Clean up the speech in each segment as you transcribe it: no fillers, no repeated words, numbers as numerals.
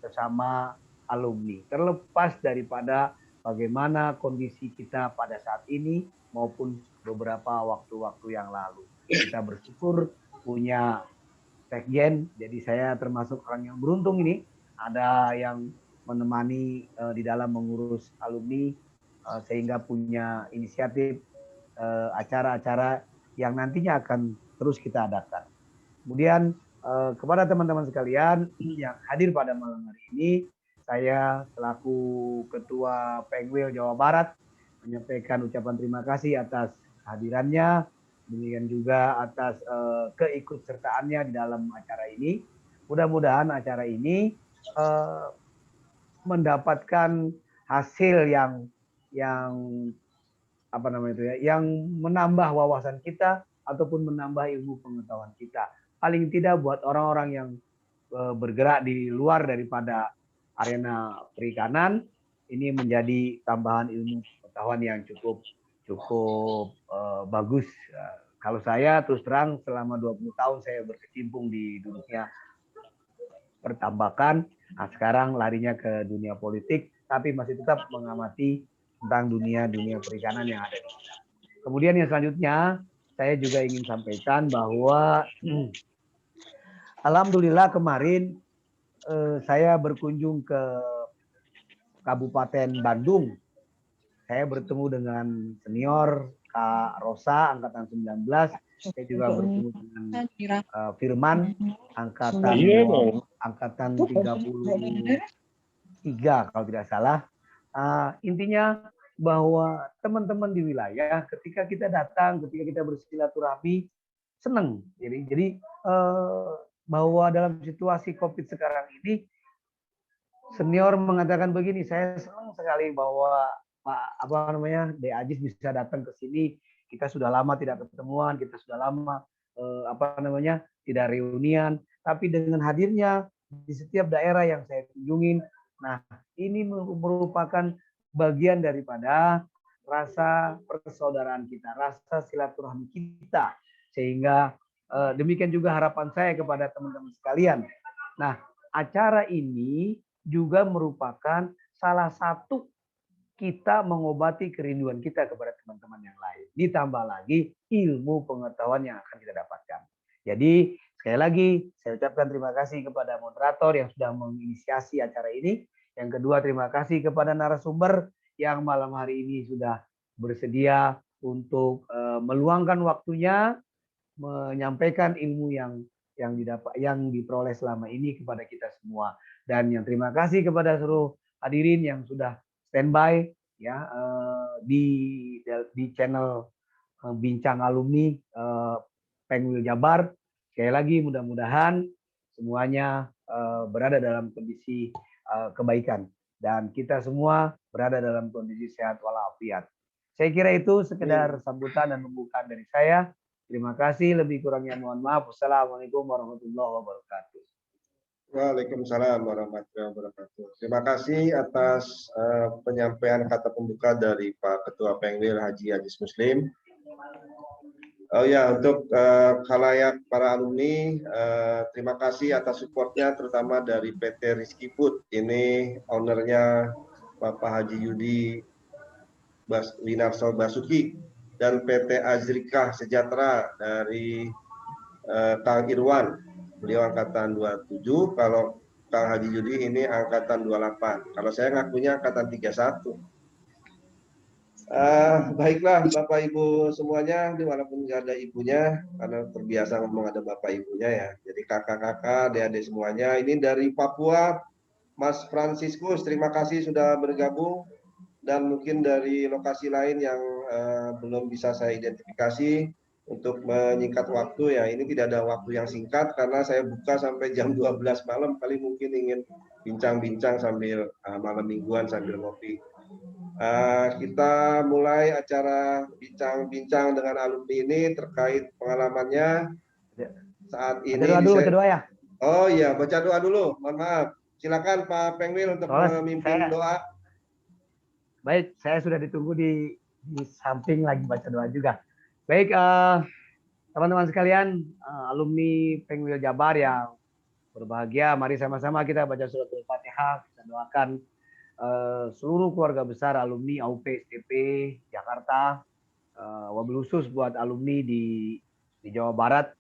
sesama alumni. Terlepas daripada bagaimana kondisi kita pada saat ini maupun beberapa waktu-waktu yang lalu. Kita bersyukur punya sekjen, jadi saya termasuk orang yang beruntung ini, ada yang menemani di dalam mengurus alumni, sehingga punya inisiatif acara-acara yang nantinya akan terus kita adakan. Kemudian kepada teman-teman sekalian yang hadir pada malam hari ini, saya selaku Ketua Pengwil Jawa Barat menyampaikan ucapan terima kasih atas kehadirannya, demikian juga atas keikutsertaannya di dalam acara ini. Mudah-mudahan acara ini mendapatkan hasil yang apa namanya itu ya, yang menambah wawasan kita ataupun menambah ilmu pengetahuan kita. Paling tidak buat orang-orang yang bergerak di luar daripada arena perikanan, ini menjadi tambahan ilmu pengetahuan yang cukup bagus. Kalau saya terus terang selama 20 tahun saya berkecimpung di dunia pertambakan, nah sekarang larinya ke dunia politik, tapi masih tetap mengamati tentang dunia perikanan yang ada di sana. Kemudian yang selanjutnya, saya juga ingin sampaikan bahwa alhamdulillah kemarin saya berkunjung ke Kabupaten Bandung. Saya bertemu dengan senior Kak Rosa, angkatan 19. Saya juga bertemu dengan Firman, angkatan 33 kalau tidak salah. Intinya bahwa teman-teman di wilayah ketika kita datang, ketika kita bersilaturahmi, senang. Jadi bahwa dalam situasi COVID sekarang ini, senior mengatakan begini, saya senang sekali bahwa De Ajis bisa datang ke sini. Kita sudah lama tidak ketemuan, kita sudah lama tidak reunian. Tapi dengan hadirnya di setiap daerah yang saya kunjungin, nah ini merupakan bagian daripada rasa persaudaraan kita, rasa silaturahmi kita. Sehingga demikian juga harapan saya kepada teman-teman sekalian. Nah, acara ini juga merupakan salah satu kita mengobati kerinduan kita kepada teman-teman yang lain. Ditambah lagi ilmu pengetahuan yang akan kita dapatkan. Jadi sekali lagi saya ucapkan terima kasih kepada moderator yang sudah menginisiasi acara ini. Yang kedua, terima kasih kepada narasumber yang malam hari ini sudah bersedia untuk meluangkan waktunya menyampaikan ilmu yang diperoleh selama ini kepada kita semua. Dan yang terima kasih kepada seluruh hadirin yang sudah standby ya di channel Bincang Alumni Pengwil Jabar. Sekali lagi mudah-mudahan semuanya berada dalam kondisi kebaikan dan kita semua berada dalam kondisi sehat walafiat. Saya kira itu sekedar sambutan dan pembukaan dari saya. Terima kasih, lebih kurangnya mohon maaf. Wassalamualaikum warahmatullahi wabarakatuh. Waalaikumsalam warahmatullahi wabarakatuh. Terima kasih atas penyampaian kata pembuka dari Pak Ketua Pengwil Haji Ajis Muslim. Oh ya, untuk khalayak para alumni, terima kasih atas supportnya, terutama dari PT Rizky Food. Ini ownernya Bapak Haji Yudi Winarso Basuki dan PT Azrika Sejahtera dari Kang Irwan. Beliau angkatan 27, kalau Kang Haji Yudi ini angkatan 28. Kalau saya ngakunya angkatan 31. Baiklah Bapak Ibu semuanya, walaupun nggak ada ibunya, karena terbiasa ngomong ada Bapak Ibunya ya. Jadi kakak-kakak, adik-adik semuanya. Ini dari Papua, Mas Franciscus, terima kasih sudah bergabung. Dan mungkin dari lokasi lain yang belum bisa saya identifikasi, untuk menyingkat waktu ya, ini tidak ada waktu yang singkat karena saya buka sampai jam 12 malam, kali mungkin ingin bincang-bincang sambil malam mingguan sambil ngopi. Kita mulai acara bincang-bincang dengan alumni ini terkait pengalamannya saat ini. Baca doa ya? Oh iya, baca doa dulu, mohon maaf. Silakan Pak Pengwil untuk memimpin doa. Baik, saya sudah ditunggu di samping lagi baca doa juga. Baik, teman-teman sekalian, alumni Pengwil Jabar yang berbahagia. Mari sama-sama kita baca surat Al-Fatihah. Kita doakan seluruh keluarga besar alumni AUP STP Jakarta, wabil khusus buat alumni di Jawa Barat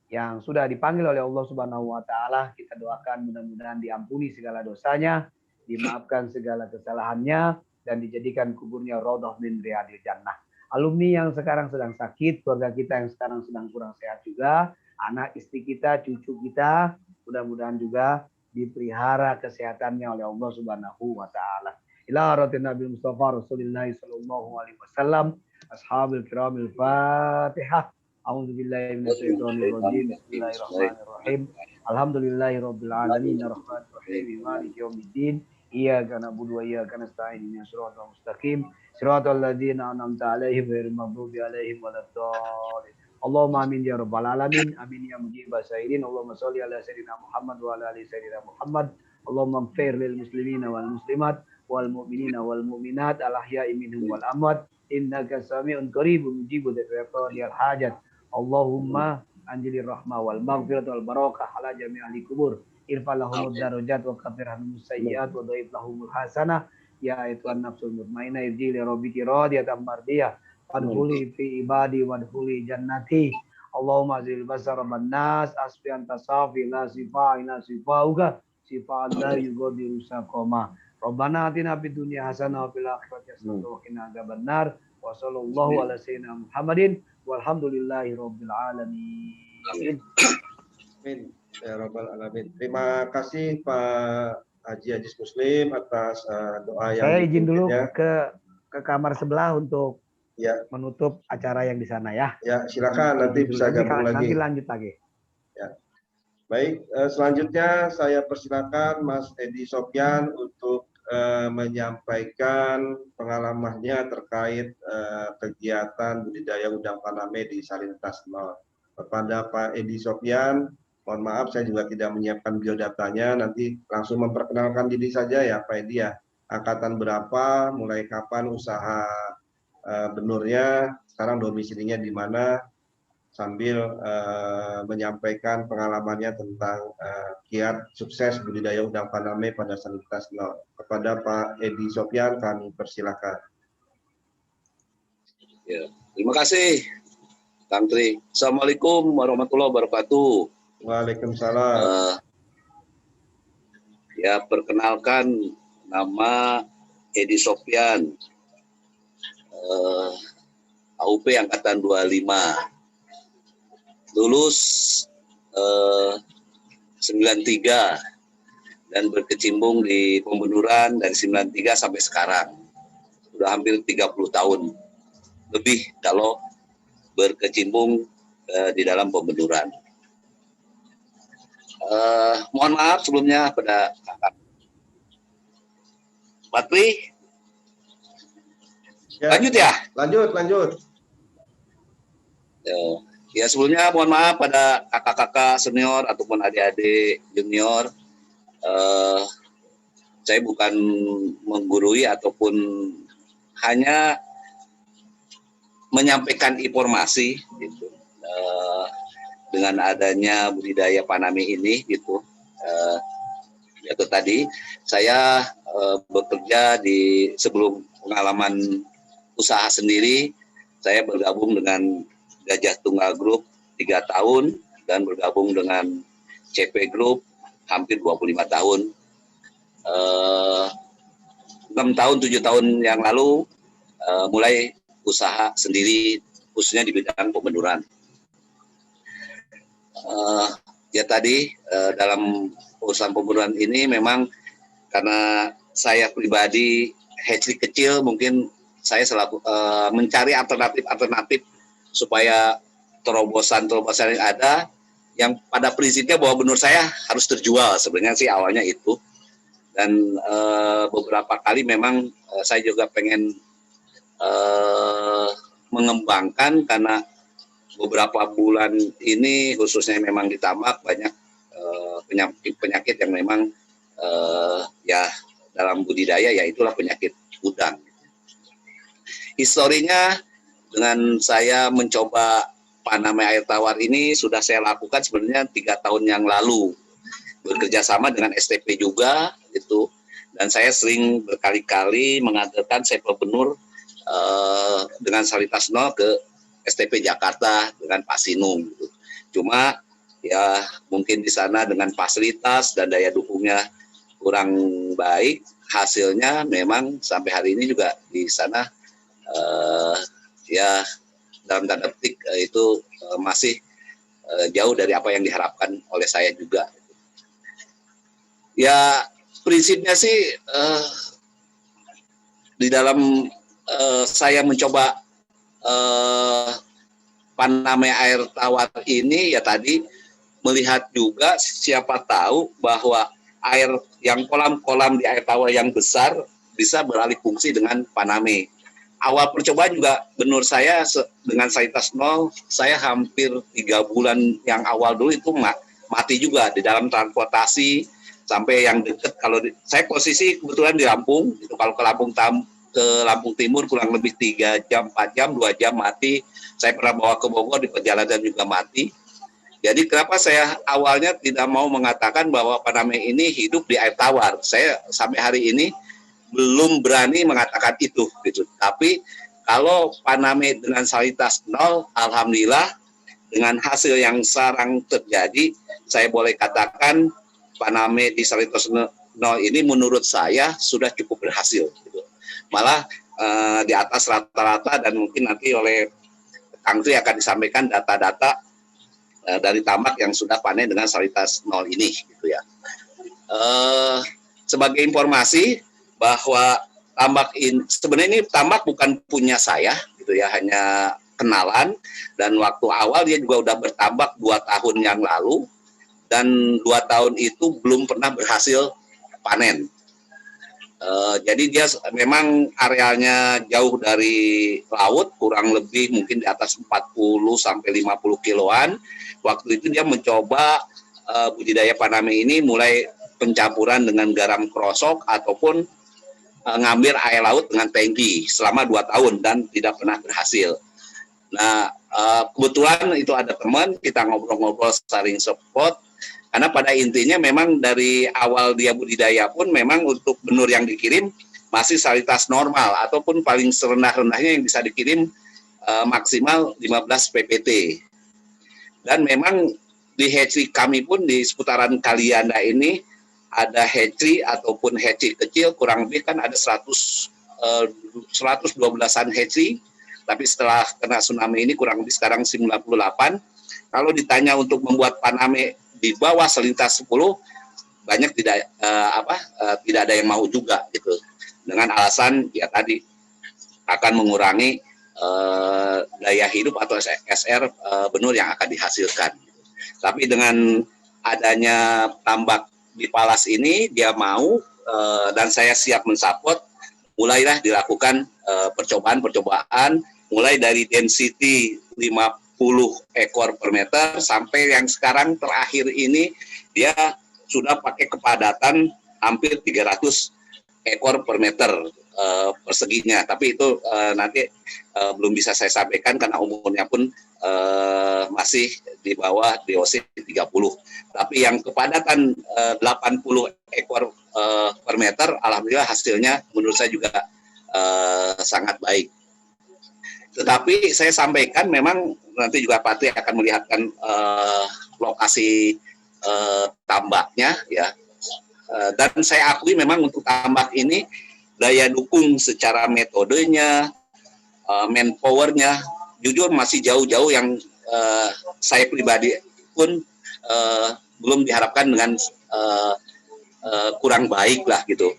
yang sudah dipanggil oleh Allah Subhanahu wa taala. Kita doakan mudah-mudahan diampuni segala dosanya, dimaafkan segala kesalahannya, dan dijadikan kuburnya raudhah min riyadil jannah. Alumni yang sekarang sedang sakit, keluarga kita yang sekarang sedang kurang sehat juga, anak istri kita, cucu kita, mudah-mudahan juga dipelihara kesehatannya oleh Allah Subhanahu wa taala. Ila haratin Nabi Mustafa Rasulullah sallallahu alaihi wasallam, ashabil kiramil Fatihah. A'udzu billahi minasyaitonir rajim. Bismillahirrahmanirrahim. Alhamdulillahirabbil alamin arrahmanir rahim maliki yaumiddin. Iyyaka na'budu wa iyyaka nasta'in ihdinas siratal mustaqim siratal ladzina an'amta 'alaihim ghairil maghdubi 'alaihim waladdallin. Allahumma amin ya rabbal alamin. Amin ya mujibas sairin. Allahumma sholli ala sayyidina Muhammad wa ala ali sayyidina Muhammad. Allahumma ighfir lil muslimina wal muslimat wal mu'minina wal mu'minat al ahya'i minhum wal amwat innaka sami'un qaribun mujibud da'wal hajat. Allahumma anjilir rahmah wal maghfirat wal barakah ala jami'il kubur. Irfa'u lahumud darajat wa kafir anhum sayyi'at wa dhaif lahumul hasanah. Ya ayyuhan nafsul mutmainnah irji' li rabbiki radiyatan mardiyah. Wadhuli fi ibadi wadhuli jannati. Allahumma zil basar nas asfi anta safi la sifa ila sifauka sifa la yughadiru saqama. Rabbana atina fid dunya hasanah wa fil akhirati hasanah wa qina adzabannar. Wa sallallahu ala sayyidina Muhammadin walhamdulillahi rabbil alamin. Amin ya rabbal alamin. Terima kasih Pak Haji Ajis Muslim atas doa yang saya izin dulu ke kamar sebelah untuk ya menutup acara yang di sana ya. Ya, silakan nanti bisa gabung lagi. Nanti lanjut lagi. Ya. Baik, selanjutnya saya persilakan Mas Edi Sofyan untuk menyampaikan pengalamannya terkait kegiatan budidaya udang faname di Salintas Nol. Kepada Pak Edi Sofyan, mohon maaf saya juga tidak menyiapkan biodatanya, nanti langsung memperkenalkan diri saja ya Pak Edi ya. Angkatan berapa, mulai kapan usaha benurnya, sekarang domisilinya di mana, sambil menyampaikan pengalamannya tentang kiat sukses budidaya udang faname pada Salintas Nol. Kepada Pak Edi Sofyan kami persilakan. Ya, terima kasih, Kang Tri. Assalamualaikum warahmatullahi wabarakatuh. Waalaikumsalam. Ya, perkenalkan nama Edi Sofyan. AUP Angkatan 25, lulus 93 dan berkecimpung di pembenuran dari 93 sampai sekarang. Sudah hampir 30 tahun lebih kalau berkecimpung di dalam pembenuran. Mohon maaf sebelumnya pada kakak Patri. Ya, lanjut ya? Lanjut. Ya, sebelumnya mohon maaf pada kakak-kakak senior ataupun adik-adik junior. Saya bukan menggurui ataupun hanya menyampaikan informasi gitu. Dengan adanya budidaya faname ini gitu. Itu tadi saya bekerja di sebelum pengalaman usaha sendiri, saya bergabung dengan Gajah Tunggal Group 3 tahun dan bergabung dengan CP Group hampir 25 tahun. 6 tahun, 7 tahun yang lalu mulai usaha sendiri khususnya di bidang pembenuran. Ya tadi dalam urusan pembenuran ini memang karena saya pribadi hatchery kecil, mungkin saya selalu mencari alternatif supaya terobosan yang ada yang pada prinsipnya bahwa benur saya harus terjual. Sebenarnya sih awalnya itu, dan beberapa kali memang saya juga pengen mengembangkan karena beberapa bulan ini khususnya memang di Tambak banyak penyakit yang memang ya dalam budidaya, yaitulah penyakit udang. Historinya dengan saya mencoba faname air tawar ini sudah saya lakukan sebenarnya 3 tahun yang lalu. bekerja sama dengan STP juga gitu, dan saya sering berkali-kali mengantarkan sampel benur dengan salinitas 0 ke STP Jakarta dengan Pak Sinung gitu. Cuma ya mungkin di sana dengan fasilitas dan daya dukungnya kurang baik, hasilnya memang sampai hari ini juga di sana ya dalam tanda petik itu masih jauh dari apa yang diharapkan oleh saya juga. Ya prinsipnya sih di dalam saya mencoba Paname air tawar ini ya tadi melihat juga siapa tahu bahwa air yang kolam-kolam di air tawar yang besar bisa beralih fungsi dengan Paname. Awal percobaan juga menurut saya dengan salinitas 0, saya hampir 3 bulan yang awal dulu itu mati juga di dalam transportasi sampai yang dekat. Kalau saya posisi kebetulan di Lampung, itu kalau ke Lampung Timur kurang lebih 3 jam, 4 jam, 2 jam mati. Saya pernah bawa ke Bogor di perjalanan juga mati. Jadi kenapa saya awalnya tidak mau mengatakan bahwa Paname ini hidup di air tawar. Saya sampai hari ini belum berani mengatakan itu gitu. Tapi kalau Paname dengan salinitas 0, alhamdulillah dengan hasil yang sekarang terjadi, saya boleh katakan Paname di salinitas 0 ini menurut saya sudah cukup berhasil gitu. Malah di atas rata-rata, dan mungkin nanti oleh Kang Tri akan disampaikan data-data dari tambak yang sudah panen dengan salinitas 0 ini gitu ya. Sebagai informasi bahwa tambak ini sebenarnya ini tambak bukan punya saya gitu ya, hanya kenalan, dan waktu awal dia juga udah bertambak 2 tahun yang lalu, dan 2 tahun itu belum pernah berhasil panen. Jadi dia memang arealnya jauh dari laut, kurang lebih mungkin di atas 40 sampai 50 kiloan. Waktu itu dia mencoba budidaya Paname ini mulai pencampuran dengan garam krosok ataupun ngambil air laut dengan tangki selama 2 tahun dan tidak pernah berhasil. Nah, kebetulan itu ada teman, kita ngobrol-ngobrol saling support, karena pada intinya memang dari awal dia budidaya pun memang untuk benur yang dikirim masih salinitas normal ataupun paling serendah-rendahnya yang bisa dikirim maksimal 15 ppt. Dan memang di hatchery kami pun di seputaran Kalianda ini ada hatchery ataupun hatchery kecil, kurang lebih kan ada 112-an hatchery, tapi setelah kena tsunami ini kurang lebih sekarang 98. Kalau ditanya untuk membuat Paname di bawah salinitas 10, banyak tidak ada yang mau juga gitu, dengan alasan ya tadi akan mengurangi daya hidup atau SR benur yang akan dihasilkan. Tapi dengan adanya tambak di Palas ini dia mau, dan saya siap mensupport, mulailah dilakukan percobaan mulai dari density 50 ekor per meter sampai yang sekarang terakhir ini dia sudah pakai kepadatan hampir 300 ekor per meter perseginya. Tapi itu nanti belum bisa saya sampaikan karena umurnya pun masih di bawah DOC 30. Tapi yang kepadatan 80 ekor per meter, alhamdulillah hasilnya menurut saya juga sangat baik. Tetapi saya sampaikan memang nanti juga Pak Tri akan melihatkan lokasi tambaknya ya. Dan saya akui memang untuk tambak ini daya dukung secara metodenya, manpowernya, jujur masih jauh-jauh yang saya pribadi pun belum diharapkan dengan kurang baik lah gitu.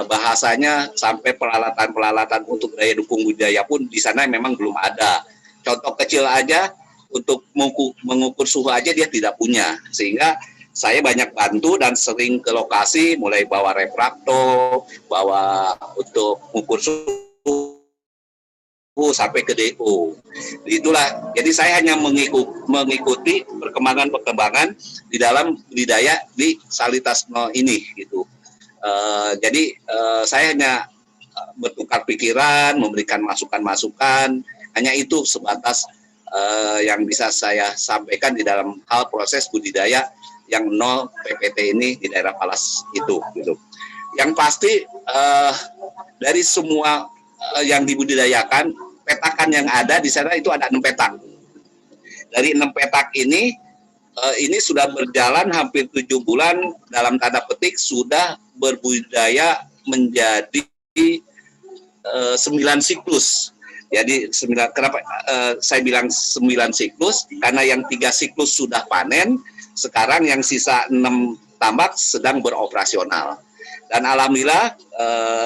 Bahasanya sampai peralatan untuk daya dukung budidaya pun di sana memang belum ada. Contoh kecil aja untuk mengukur suhu aja dia tidak punya, sehingga saya banyak bantu dan sering ke lokasi, mulai bawa refraktor, bawa untuk mengukur suhu sampai ke DO. Itulah, jadi saya hanya mengikuti perkembangan di dalam budidaya di salinitas 0 ini gitu. Jadi saya hanya bertukar pikiran, memberikan masukan-masukan, hanya itu sebatas yang bisa saya sampaikan di dalam hal proses budidaya yang 0 PPT ini di daerah Palas itu gitu. Yang pasti dari semua yang dibudidayakan, petakan yang ada di sana itu ada 6 petak. Dari 6 petak ini sudah berjalan hampir 7 bulan, dalam tanda petik sudah berbudidaya menjadi 9 siklus. Jadi kenapa saya bilang 9 siklus? Karena yang 3 siklus sudah panen, sekarang yang sisa 6 tambak sedang beroperasional. Dan alhamdulillah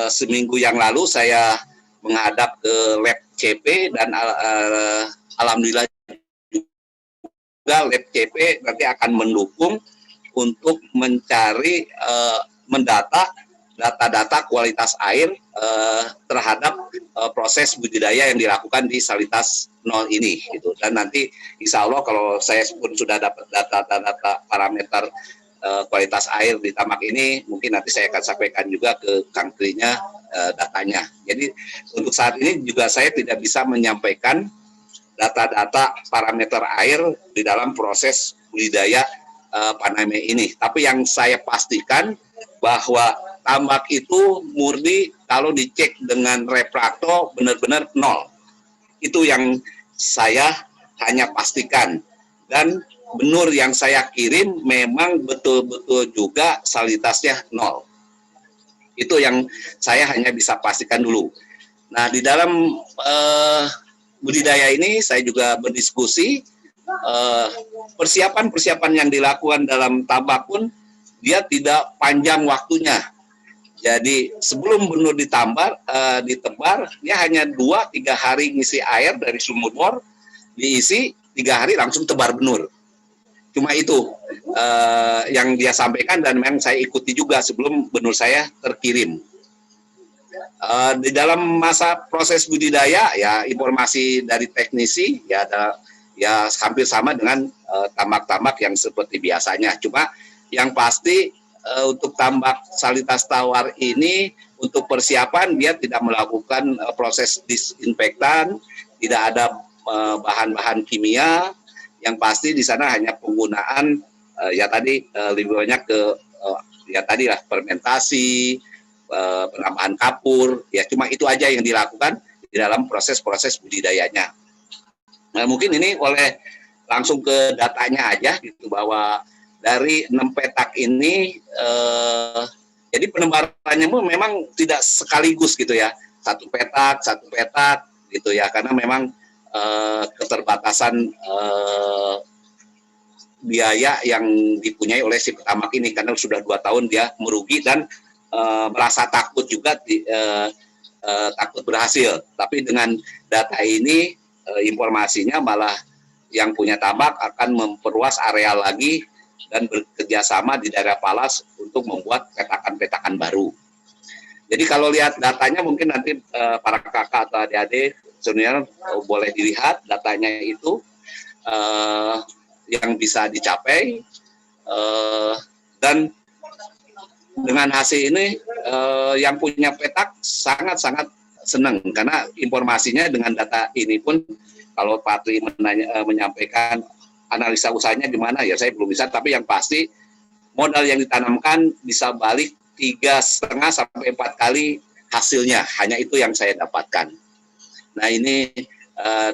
seminggu yang lalu saya menghadap ke lab CP dan alhamdulillah lab CP nanti akan mendukung untuk mencari mendata data-data kualitas air terhadap proses budidaya yang dilakukan di Salitas 0 ini gitu. Dan nanti insya Allah kalau saya pun sudah dapat data-data parameter kualitas air di tambak ini, mungkin nanti saya akan sampaikan juga ke Kang Tri-nya datanya. Jadi untuk saat ini juga saya tidak bisa menyampaikan data-data parameter air di dalam proses budidaya Paname ini. Tapi yang saya pastikan bahwa tambak itu murni kalau dicek dengan refrakto benar-benar 0. Itu yang saya hanya pastikan. Dan benur yang saya kirim memang betul-betul juga salitasnya 0. Itu yang saya hanya bisa pastikan dulu. Nah, di dalam budidaya ini saya juga berdiskusi persiapan-persiapan yang dilakukan dalam tambak pun dia tidak panjang waktunya. Jadi sebelum benur ditebar, dia hanya 2-3 hari ngisi air dari sumur bor, diisi 3 hari langsung tebar benur. Cuma itu yang dia sampaikan dan memang saya ikuti juga sebelum benur saya terkirim. Di dalam masa proses budidaya ya informasi dari teknisi ya hampir sama dengan tambak-tambak yang seperti biasanya. Cuma yang pasti untuk tambak Salitas tawar ini untuk persiapan dia tidak melakukan proses disinfektan, tidak ada bahan-bahan kimia. Yang pasti di sana hanya penggunaan lebih banyak ke fermentasi, penambahan kapur, ya cuma itu aja yang dilakukan di dalam proses-proses budidayanya. Nah, mungkin ini langsung ke datanya aja gitu, bahwa dari 6 petak ini jadi penebarannya memang tidak sekaligus gitu ya, satu petak gitu ya, karena memang keterbatasan biaya yang dipunyai oleh si petambak ini, karena sudah 2 tahun dia merugi dan merasa takut juga takut berhasil. Tapi dengan data ini informasinya malah yang punya tambak akan memperluas area lagi dan bekerjasama di daerah Palas untuk membuat petakan-petakan baru. Jadi kalau lihat datanya mungkin nanti para kakak atau adik-adik sebenarnya boleh dilihat datanya itu yang bisa dicapai dan dengan hasil ini yang punya petak sangat-sangat senang karena informasinya dengan data ini pun kalau Pak Tri menyampaikan analisa usahanya gimana ya saya belum bisa, tapi yang pasti modal yang ditanamkan bisa balik 3,5 sampai 4 kali hasilnya, hanya itu yang saya dapatkan. Nah ini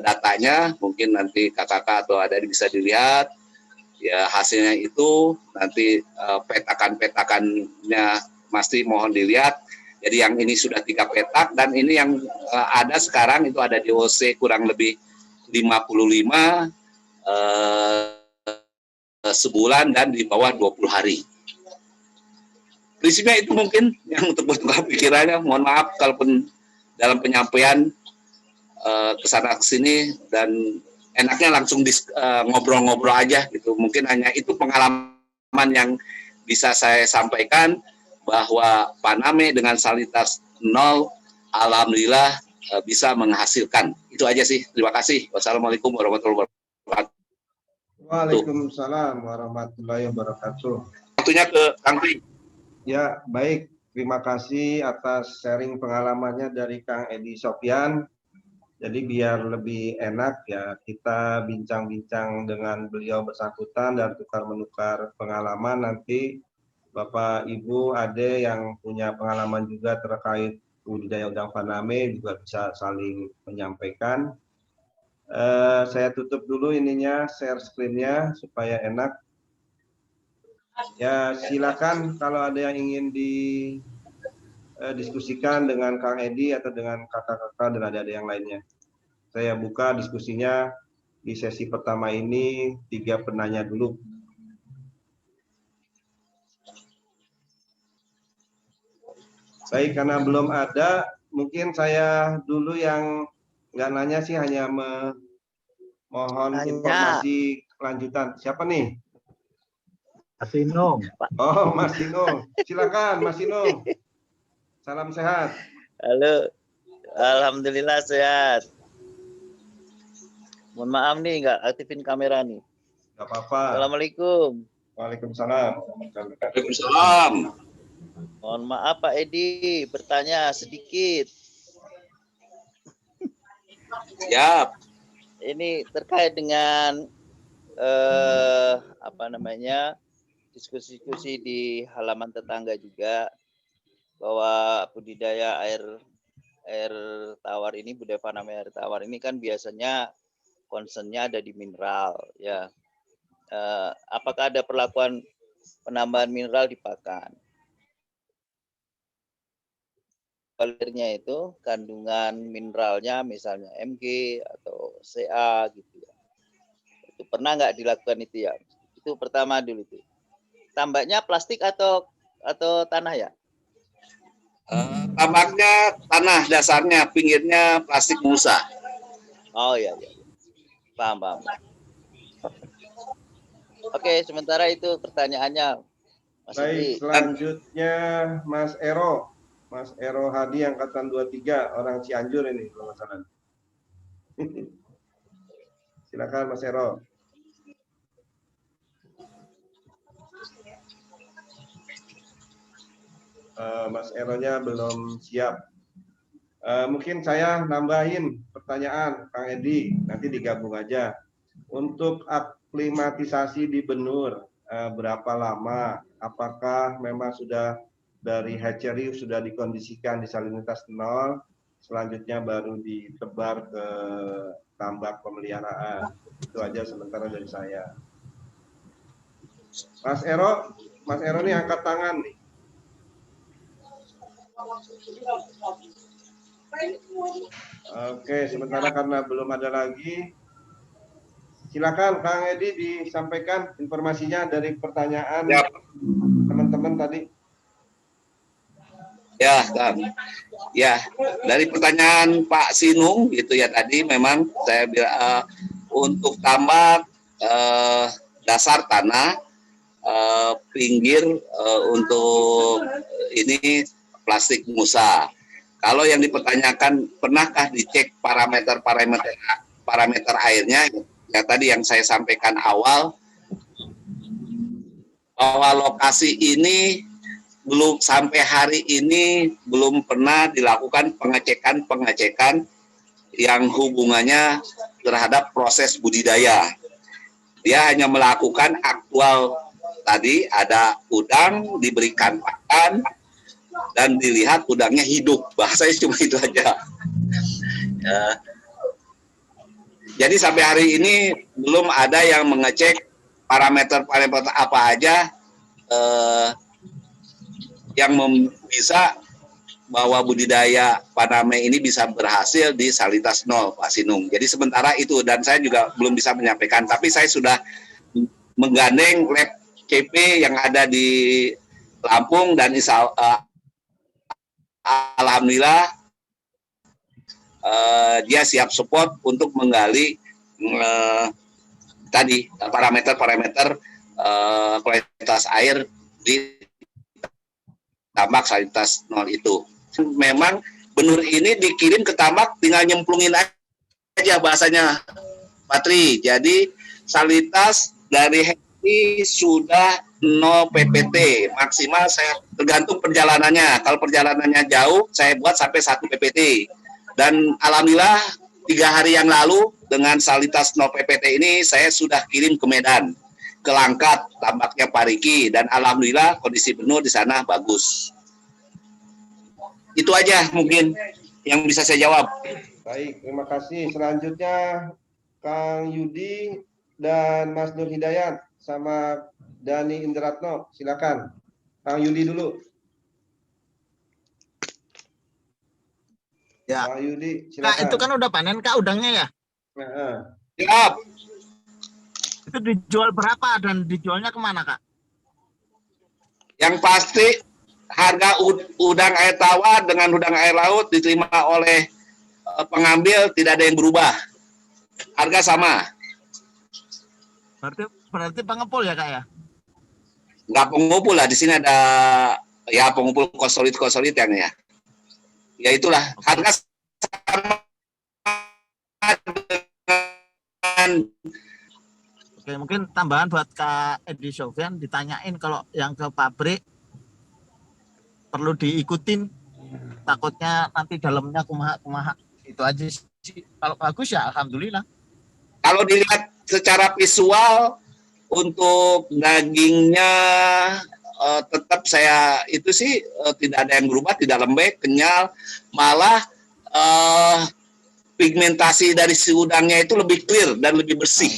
datanya mungkin nanti kakak-kakak atau ada bisa dilihat ya hasilnya itu nanti petakan-petakannya pasti mohon dilihat. Jadi yang ini sudah 3 petak dan ini yang ada sekarang itu ada DOC kurang lebih 55 sebulan dan di bawah 20 hari. Prinsipnya itu mungkin yang untuk bertukar pikirannya. Mohon maaf kalaupun dalam penyampaian kesana kesini dan enaknya langsung ngobrol-ngobrol aja gitu. Mungkin hanya itu pengalaman yang bisa saya sampaikan bahwa Paname dengan Salitas 0 alhamdulillah bisa menghasilkan. Itu aja sih. Terima kasih. Wassalamualaikum warahmatullahi wabarakatuh. Waalaikumsalam warahmatullahi wabarakatuh. Waktunya ke Kang Tri. Ya, baik. Terima kasih atas sharing pengalamannya dari Kang Edi Sofyan. Jadi biar lebih enak ya kita bincang-bincang dengan beliau bersangkutan dan tukar-menukar pengalaman. Nanti Bapak Ibu Ade yang punya pengalaman juga terkait budidaya udang faname juga bisa saling menyampaikan. Saya tutup dulu ininya, share screen-nya supaya enak. Ya silakan kalau ada yang ingin didiskusikan dengan Kang Edi atau dengan kakak-kakak dan adik-adik yang lainnya. Saya buka diskusinya di sesi pertama ini, 3 penanya dulu. Baik, karena belum ada, mungkin saya dulu yang nggak nanya sih, hanya mohon informasi lanjutan. Siapa nih? Mas Inung. Oh, Mas Inung. Silakan, Mas Inung. Salam sehat. Halo, alhamdulillah sehat. Mohon maaf nih, nggak aktifin kamera nih. Nggak apa-apa. Assalamualaikum. Waalaikumsalam. Waalaikumsalam. Mohon maaf Pak Edi, bertanya sedikit. Siap. Ini terkait dengan diskusi-diskusi di halaman tetangga juga, bahwa budidaya air tawar ini, budidaya faname air tawar ini kan biasanya concernnya ada di mineral, ya. Apakah ada perlakuan penambahan mineral di pakan? Alirnya itu kandungan mineralnya misalnya Mg atau Ca gitu ya. Itu pernah nggak dilakukan itu ya? Itu pertama dulu itu. Tambaknya plastik atau tanah ya? Tambaknya tanah dasarnya, pinggirnya plastik musa. Oh iya. Paham. Oke, sementara itu pertanyaannya. Mas Baik, Edi. selanjutnya Mas Ero. Mas Ero Hadi angkatan 23, orang Cianjur ini kalau nggak salah. Silakan Mas Ero. Mas Eronya belum siap. Mungkin saya nambahin pertanyaan Kang Edi, nanti digabung aja. Untuk aklimatisasi di benur, berapa lama? Apakah memang sudah dari hatchery sudah dikondisikan di salinitas 0, selanjutnya baru ditebar ke tambak pemeliharaan? Itu aja sementara dari saya. Mas Ero ini angkat tangan nih. Oke, sementara karena belum ada lagi, silakan Kang Edi disampaikan informasinya dari pertanyaan teman-teman tadi. Ya, Kang. Ya, dari pertanyaan Pak Sinung gitu ya tadi, memang saya bilang untuk tambak dasar tanah, pinggir untuk ini plastik musa. Kalau yang dipertanyakan, pernahkah dicek parameter airnya? Ya tadi yang saya sampaikan awal, bahwa lokasi ini belum sampai hari ini belum pernah dilakukan pengecekan yang hubungannya terhadap proses budidaya. Dia hanya melakukan aktual tadi, ada udang diberikan pakan dan dilihat udangnya hidup. Bahasanya cuma itu aja. Jadi sampai hari ini belum ada yang mengecek parameter apa aja yang bisa bahwa budidaya faname ini bisa berhasil di salinitas 0, Pak Sinung. Jadi sementara itu, dan saya juga belum bisa menyampaikan, tapi saya sudah menggandeng lab CP yang ada di Lampung, dan alhamdulillah dia siap support untuk menggali tadi parameter kualitas air di tambak salinitas 0 itu. Memang benur ini dikirim ke tambak tinggal nyemplungin aja bahasanya, Patri. Jadi salinitas dari HEI sudah 0 PPT. Maksimal saya tergantung perjalanannya. Kalau perjalanannya jauh, saya buat sampai 1 PPT. Dan alhamdulillah 3 hari yang lalu dengan Salitas No PPT ini saya sudah kirim ke Medan, ke Langkat, tambaknya Pak Riki, dan alhamdulillah kondisi benur di sana bagus. Itu aja mungkin yang bisa saya jawab. Baik, terima kasih. Selanjutnya Kang Yudi dan Mas Nur Hidayat sama Dani Indratno, silakan. Kang Yudi dulu. Ya. Kang Yudi, Kak, silakan. itu kan udah panen Kak udangnya ya? Siap. Itu dijual berapa dan dijualnya kemana Kak? Yang pasti harga udang air tawar dengan udang air laut diterima oleh pengambil tidak ada yang berubah. Harga sama. Berarti pengepul ya Kak ya? Nggak pengumpul lah, di sini ada ya pengumpul kosolid yang ya. Ya itulah, harga sama dengan. Oke, mungkin tambahan buat Kak Edi Sofyan, ditanyain kalau yang ke pabrik perlu diikutin, takutnya nanti dalamnya kumaha. Itu aja sih. Kalau bagus ya alhamdulillah. Kalau dilihat secara visual untuk dagingnya tetap saya itu sih tidak ada yang berubah, tidak lembek, kenyal, malah pigmentasi dari si udangnya itu lebih clear dan lebih bersih.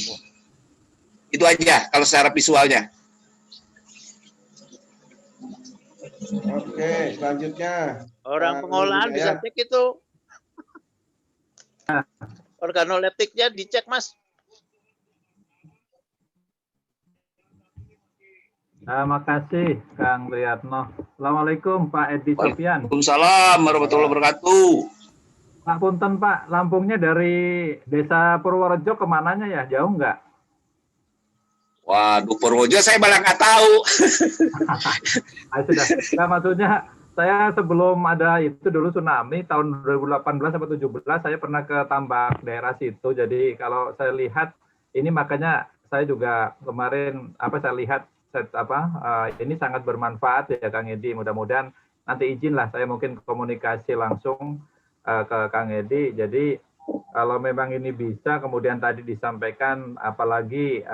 Itu aja kalau secara visualnya. Oke, selanjutnya. Orang Kang pengolahan Nur bisa Hidayat. cek itu. Organoleptiknya dicek, Mas. Makasih Kang Riyatno. Assalamualaikum Pak Edi Sofyan. Waalaikumsalam warahmatullahi wabarakatuh. Pak Punten Pak, Lampungnya dari Desa Purworejo kemananya ya? Jauh nggak? Waduh, Purworejo saya malah nggak tahu. Sudah. Nah, maksudnya saya sebelum ada itu dulu tsunami tahun 2018 sampai 17 saya pernah ke tambak daerah situ. Jadi kalau saya lihat ini makanya saya juga kemarin saya lihat ini sangat bermanfaat ya Kang Edi. Mudah-mudahan nanti izinlah saya mungkin komunikasi langsung ke Kang Edi. Jadi kalau memang ini bisa kemudian tadi disampaikan apalagi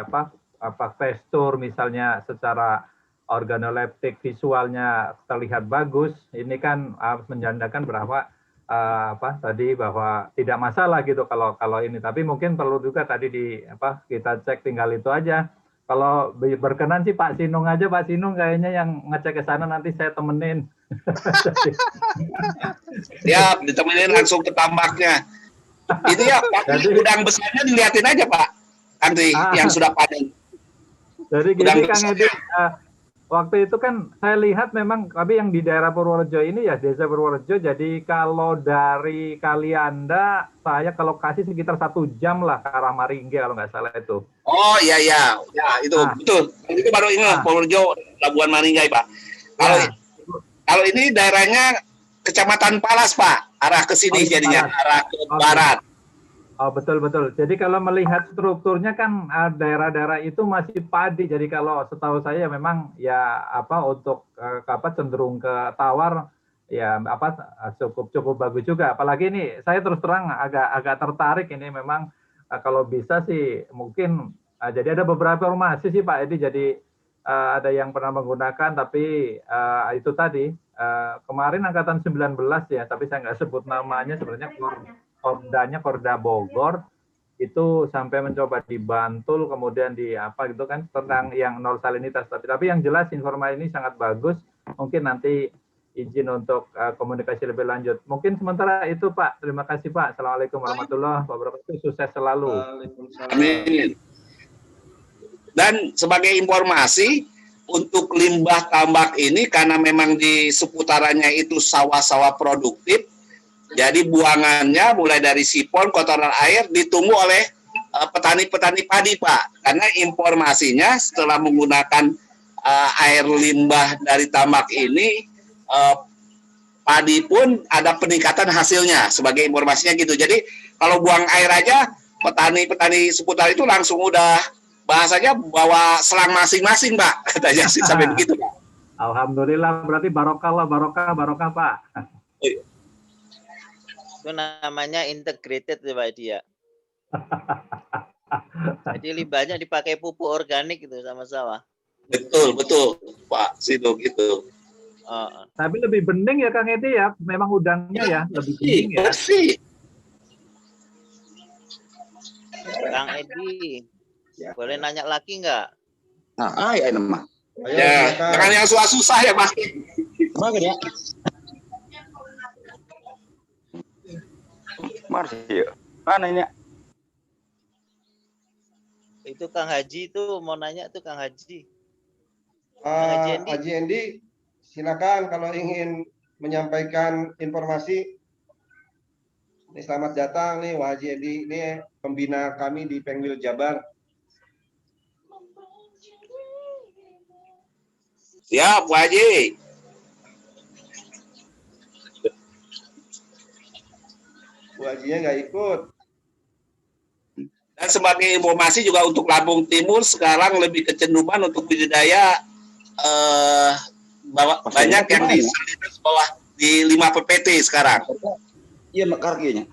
tekstur misalnya secara organoleptik visualnya terlihat bagus, ini kan menjandakan bahwa tadi bahwa tidak masalah gitu kalau ini, tapi mungkin perlu juga tadi kita cek, tinggal itu aja. Kalau berkenan sih Pak Sinung aja, Pak Sinung kayaknya yang ngecek ke sana, nanti saya temenin. Siap, ditemenin langsung ke tambaknya. Itu ya Pak, udang besarnya dilihatin aja Pak, nanti yang sudah panen. Jadi gini Kang Edi, waktu itu kan saya lihat memang, tapi yang di daerah Purworejo ini ya, Desa Purworejo, jadi kalau dari Kalianda, saya ke lokasi sekitar 1 jam lah ke arah Maringge kalau nggak salah itu. Oh iya, ya itu betul. Itu baru ingat Purworejo, Labuan Maringge Pak. Kalau ini daerahnya Kecamatan Palas Pak, arah ke sini jadinya, arah ke barat. Oh betul. Jadi kalau melihat strukturnya kan daerah-daerah itu masih padi. Jadi kalau setahu saya memang ya untuk cenderung ke tawar ya cukup bagus juga. Apalagi ini saya terus terang agak tertarik ini memang kalau bisa sih mungkin jadi ada beberapa informasi sih Pak Edi. Jadi ada yang pernah menggunakan tapi itu tadi kemarin angkatan 19 ya, tapi saya nggak sebut namanya, sebenarnya Korda Bogor itu sampai mencoba di Bantul, kemudian di gitu kan, tentang yang nol salinitas. Tapi yang jelas informasi ini sangat bagus. Mungkin nanti izin untuk komunikasi lebih lanjut. Mungkin sementara itu Pak. Terima kasih Pak. Assalamualaikum warahmatullahi wabarakatuh. Sukses selalu. Amin. Dan sebagai informasi untuk limbah tambak ini, karena memang di seputarannya itu sawah-sawah produktif, jadi buangannya mulai dari sipon, kotoran air ditunggu oleh petani-petani padi Pak. Karena informasinya setelah menggunakan air limbah dari tambak ini, padi pun ada peningkatan hasilnya, sebagai informasinya gitu. Jadi kalau buang air aja, petani-petani seputar itu langsung udah bahasanya bawa selang masing-masing Pak. Katanya sih sampai begitu Pak. Alhamdulillah, berarti barokah Pak. Itu namanya integrated ya Pak Edi ya. Jadi limbahnya dipakai pupuk organik gitu sama sawah. Betul, betul, Pak Siduk itu. Tapi lebih bening ya Kang Edi ya, memang udangnya ya lebih bening ya. Bersih. Kang Edi, boleh nanya lagi nggak? Nah, ya nama. Ayo, Ya, silakan. jangan yang susah-susah ya, Pak. Bagus ya. Masih. Mana ini? Itu Kang Haji itu mau nanya tuh Kang Haji. Haji Endi. Haji Endi, silakan kalau ingin menyampaikan informasi. Ini selamat datang nih Wah Haji Endi, ini pembina kami di Pengwil Jabar. Ya, Bu Haji. Bu Hajinya nggak ikut. Dan sebagai informasi juga untuk Lampung Timur sekarang lebih kecenderungan untuk budidaya banyak yang di bawah di 5 PPT sekarang. Iya, makarginya.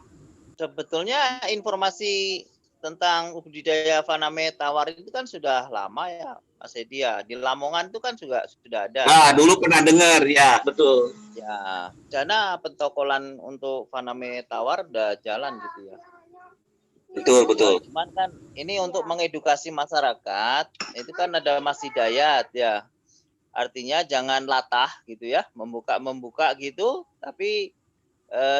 Sebetulnya informasi tentang budidaya Faname tawar itu kan sudah lama ya Mas Edi ya. Di Lamongan itu kan juga sudah ada. Nah, dulu pernah dengar ya, betul. Ya, dana pentokolan untuk Faname tawar udah jalan gitu ya. Betul, betul. Cuman kan ini untuk mengedukasi masyarakat, itu kan ada Mas Hidayat ya. Artinya jangan latah gitu ya, membuka gitu, tapi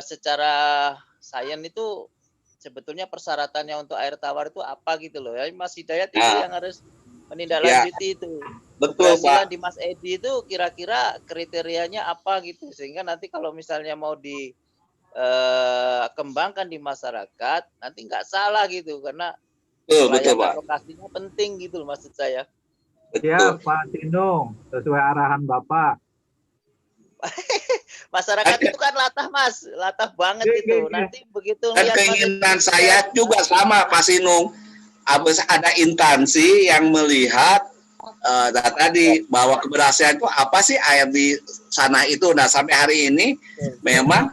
secara sains itu sebetulnya persyaratannya untuk air tawar itu apa gitu loh ya. Mas Hidayat itu yang harus menindaklanjuti itu. Betul, Keberhasilan Pak. di Mas Edi itu kira-kira kriterianya apa gitu, sehingga nanti kalau misalnya mau kembangkan di masyarakat nanti nggak salah gitu, karena Betul, Pak. lokasinya penting gitu loh maksud saya. Ya Betul. Pak Tinung, sesuai arahan Bapak. Masyarakat itu kan latah Mas, latah banget gitu. Nanti begitu Dan lihat keinginan saya juga sama Pak Sinung. Ada instansi yang melihat tadi bahwa keberhasilan itu apa sih air di sana itu. Nah sampai hari ini memang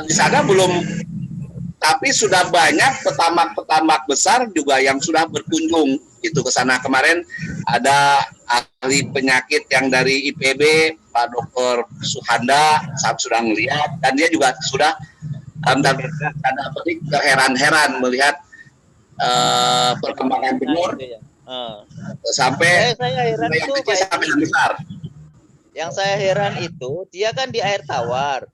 di sana belum, tapi sudah banyak petambak besar juga yang sudah berkunjung itu ke sana. Kemarin ada ahli penyakit yang dari IPB, Pak Dr. Suhanda, saya sudah melihat, dan dia juga sudah tanda petik terheran-heran melihat perkembangan benur sampai saya heran yang itu kecil sampai yang besar. Yang saya heran itu dia kan di air tawar,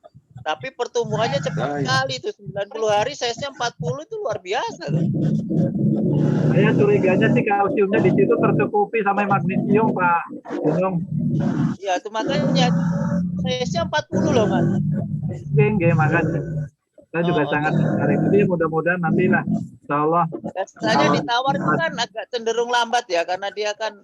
tapi pertumbuhannya cepat sekali itu 90 hari size-nya 40 itu luar biasa loh. Saya curiganya sih kalsiumnya di situ tercukupi sama magnesium Pak Tinung. Iya itu makanya size-nya 40 loh Mas. Oke, makanya. Saya juga sangat tertarik. Jadi mudah-mudahan nantilah, insya Allah. Biasanya di tawar itu kan agak cenderung lambat ya, karena dia kan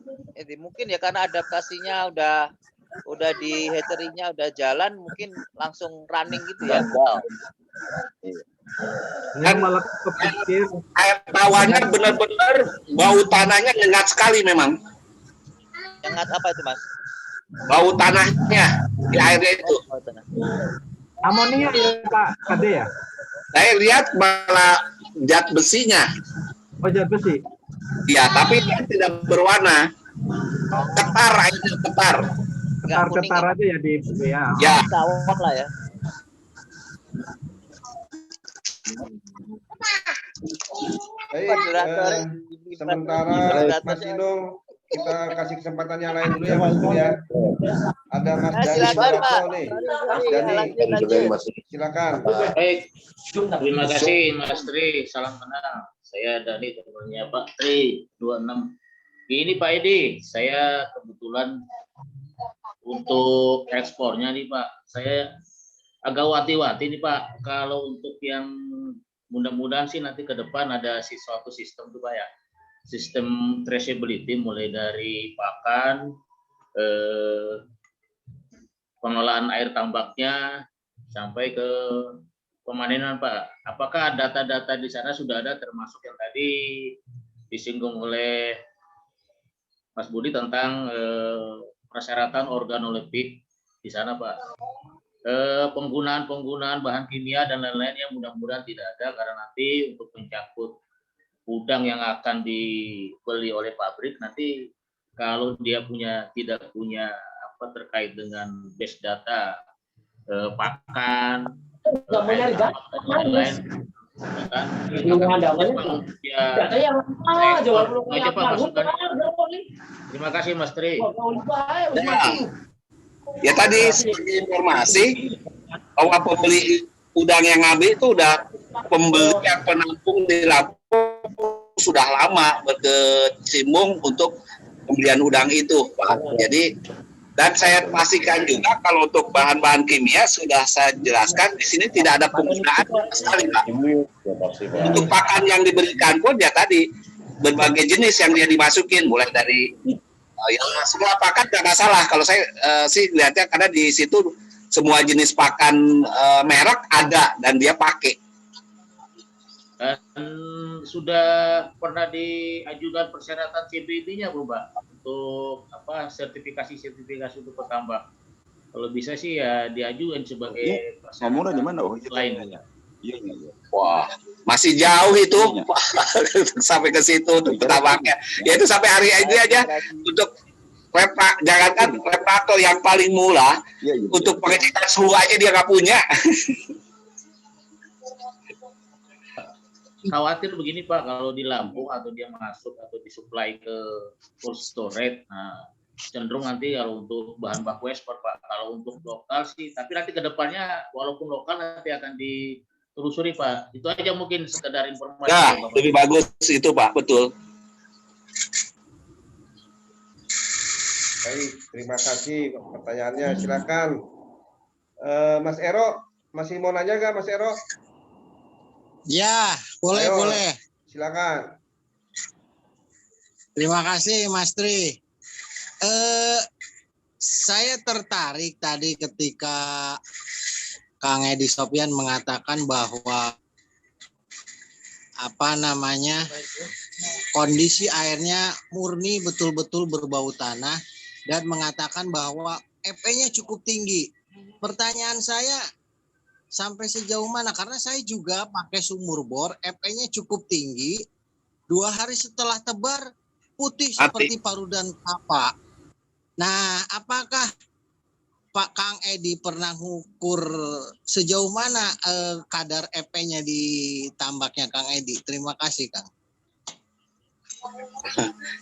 mungkin ya karena adaptasinya udah di hatchery-nya udah jalan, mungkin langsung running gitu ya. Saya malah kepikir Air tawarnya benar-benar bau tanahnya nyengat sekali memang. Nyengat apa itu Mas? Bau tanahnya di airnya itu. amonia ya Pak Kade ya? Saya lihat malah zat besinya. Oh zat besi. Ya, tapi dia tidak berwarna. Ketar airnya, ketar. Ketar-ketar aja ya di ya. Ya. Tawar lah ya. Baik, sementara Mas Inung, kita kasih kesempatan yang lain dulu ya Mas Inung ya. Ada Mas Dani Suratno nih. Mas Dani, silakan. Baik, terima kasih Mas Tri, salam kenal. Saya Dani, temannya Pak Tri 26. Ini Pak Edi, saya kebetulan untuk ekspornya nih Pak, saya agak wati-wati nih Pak. Kalau untuk yang mudah-mudahan sih nanti ke depan ada suatu sistem tuh Pak ya, sistem traceability mulai dari pakan, pengelolaan air tambaknya sampai ke pemanenan Pak. Apakah data-data di sana sudah ada, termasuk yang tadi disinggung oleh Mas Budi tentang persyaratan organoleptik di sana Pak. penggunaan bahan kimia dan lain-lain yang mudah-mudahan tidak ada, karena nanti untuk mencangkut udang yang akan dibeli oleh pabrik, nanti kalau dia tidak punya apa terkait dengan base data pakan, lain-lain, Terima kasih Mas Tri. Ya tadi sebagai informasi bahwa pembeli udang yang ngambil itu udah pembeli yang penampung di Lampung sudah lama berkecimpung untuk pembelian udang itu, Pak. Jadi dan saya pastikan juga kalau untuk bahan-bahan kimia sudah saya jelaskan di sini tidak ada penggunaan sekali, Pak. Untuk pakan yang diberikan pun ya tadi berbagai jenis yang dia dimasukin, mulai dari ya semua pakan tidak salah. Kalau saya sih lihatnya karena di situ semua jenis pakan merek ada dan dia pakai. Dan sudah pernah diajukan persyaratan CBD-nya, Bu, Mbak, untuk apa sertifikasi untuk petambak. Kalau bisa sih ya diajukan sebagai Ngomongnya di mana? Oh, lain. Iya. Wah, masih jauh itu sampai ke situ untuk petambaknya. Ya itu sampai hari ini aja untuk jangankan reprator yang paling murah untuk pengecekan suhu aja dia nggak punya. Khawatir begini Pak, kalau di Lampung atau dia masuk atau disuplai ke cold storage, nah cenderung nanti kalau untuk bahan baku ekspor Pak, kalau untuk lokal sih, tapi nanti ke depannya walaupun lokal nanti akan ditelusuri Pak. Itu aja mungkin sekedar informasi. Nah, lebih bagus itu Pak, betul. Baik, terima kasih pertanyaannya. Silakan, Mas Ero, masih mau nanya nggak Mas Ero? Ya, boleh. Silakan. Terima kasih, Mas Tri. Saya tertarik tadi ketika Kang Edi Sofyan mengatakan bahwa kondisi airnya murni betul-betul berbau tanah dan mengatakan bahwa EP-nya cukup tinggi. Pertanyaan saya, sampai sejauh mana? Karena saya juga pakai sumur bor, EP-nya cukup tinggi. 2 hari setelah tebar, putih seperti parudan kelapa. Nah, apakah Pak Kang Edi pernah ngukur sejauh mana kadar EP-nya di tambaknya Kang Edi? Terima kasih, Kang.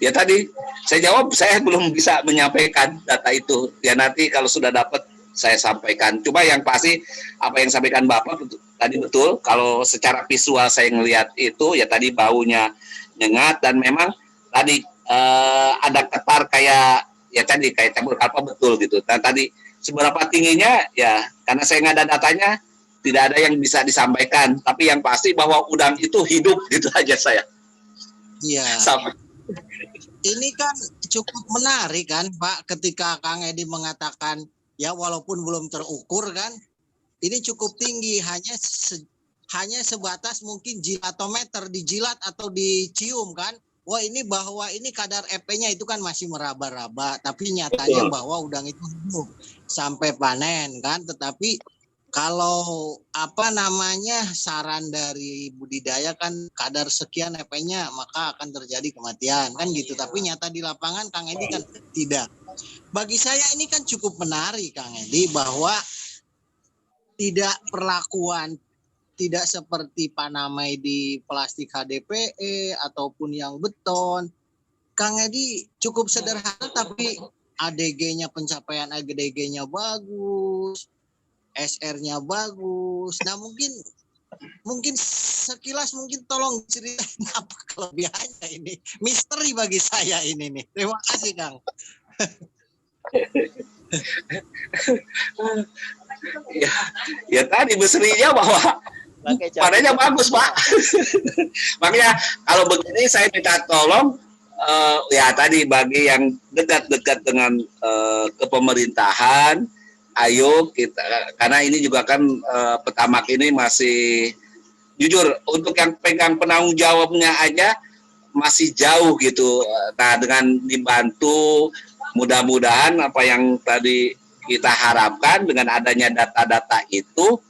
Ya tadi saya jawab, saya belum bisa menyampaikan data itu. Ya nanti kalau sudah dapat saya sampaikan. Cuma yang pasti apa yang sampaikan Bapak tadi betul. Kalau secara visual saya ngelihat itu ya tadi baunya nyengat dan memang tadi ada ketar kayak campur kelapa betul gitu. Dan tadi seberapa tingginya ya karena saya nggak ada datanya tidak ada yang bisa disampaikan. Tapi yang pasti bahwa udang itu hidup gitu aja saya. Iya. Ini kan cukup menarik kan Pak ketika Kang Edi mengatakan ya walaupun belum terukur kan, ini cukup tinggi, hanya sebatas mungkin jilatometer, dijilat atau dicium kan. Wah ini bahwa ini kadar EP-nya itu kan masih meraba-raba, tapi nyatanya bahwa udang itu hidup sampai panen kan. Tetapi kalau saran dari budidaya kan kadar sekian EP-nya maka akan terjadi kematian kan gitu. Tapi nyata di lapangan Kang Edi kan tidak. Bagi saya ini kan cukup menarik Kang Edi bahwa tidak seperti panamai di plastik HDPE ataupun yang beton. Kang Edi cukup sederhana tapi ADG-nya pencapaian ADG-nya bagus, SR-nya bagus. Nah mungkin sekilas mungkin tolong ceritain apa kelebihannya ini. Misteri bagi saya ini nih. Terima kasih Kang. ya tadi misterinya bahwa panennya bagus Pak. Makanya kalau begini saya minta tolong ya tadi bagi yang dekat-dekat dengan kepemerintahan, ayo kita karena ini juga kan petamak ini masih jujur untuk yang pegang penanggung jawabnya aja masih jauh gitu. Nah dengan dibantu mudah-mudahan apa yang tadi kita harapkan dengan adanya data-data itu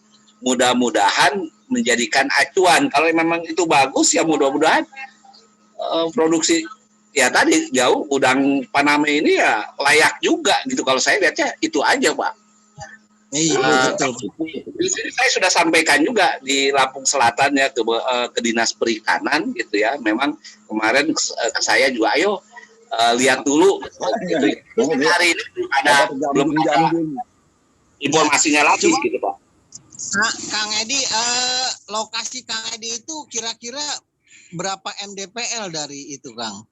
mudah-mudahan menjadikan acuan. Kalau memang itu bagus ya mudah-mudahan produksi ya tadi jauh udang Paname ini ya layak juga gitu. Kalau saya lihatnya itu aja, Pak. Iya, betul. Di sini saya sudah sampaikan juga di Lampung Selatan ya ke Dinas Perikanan gitu ya. Memang kemarin saya juga ayo lihat dulu gitu. Hari ini belum ada informasinya lagi gitu, Pak. Nah, Kang Edi, lokasi Kang Edi itu kira-kira berapa mdpl dari itu, Kang?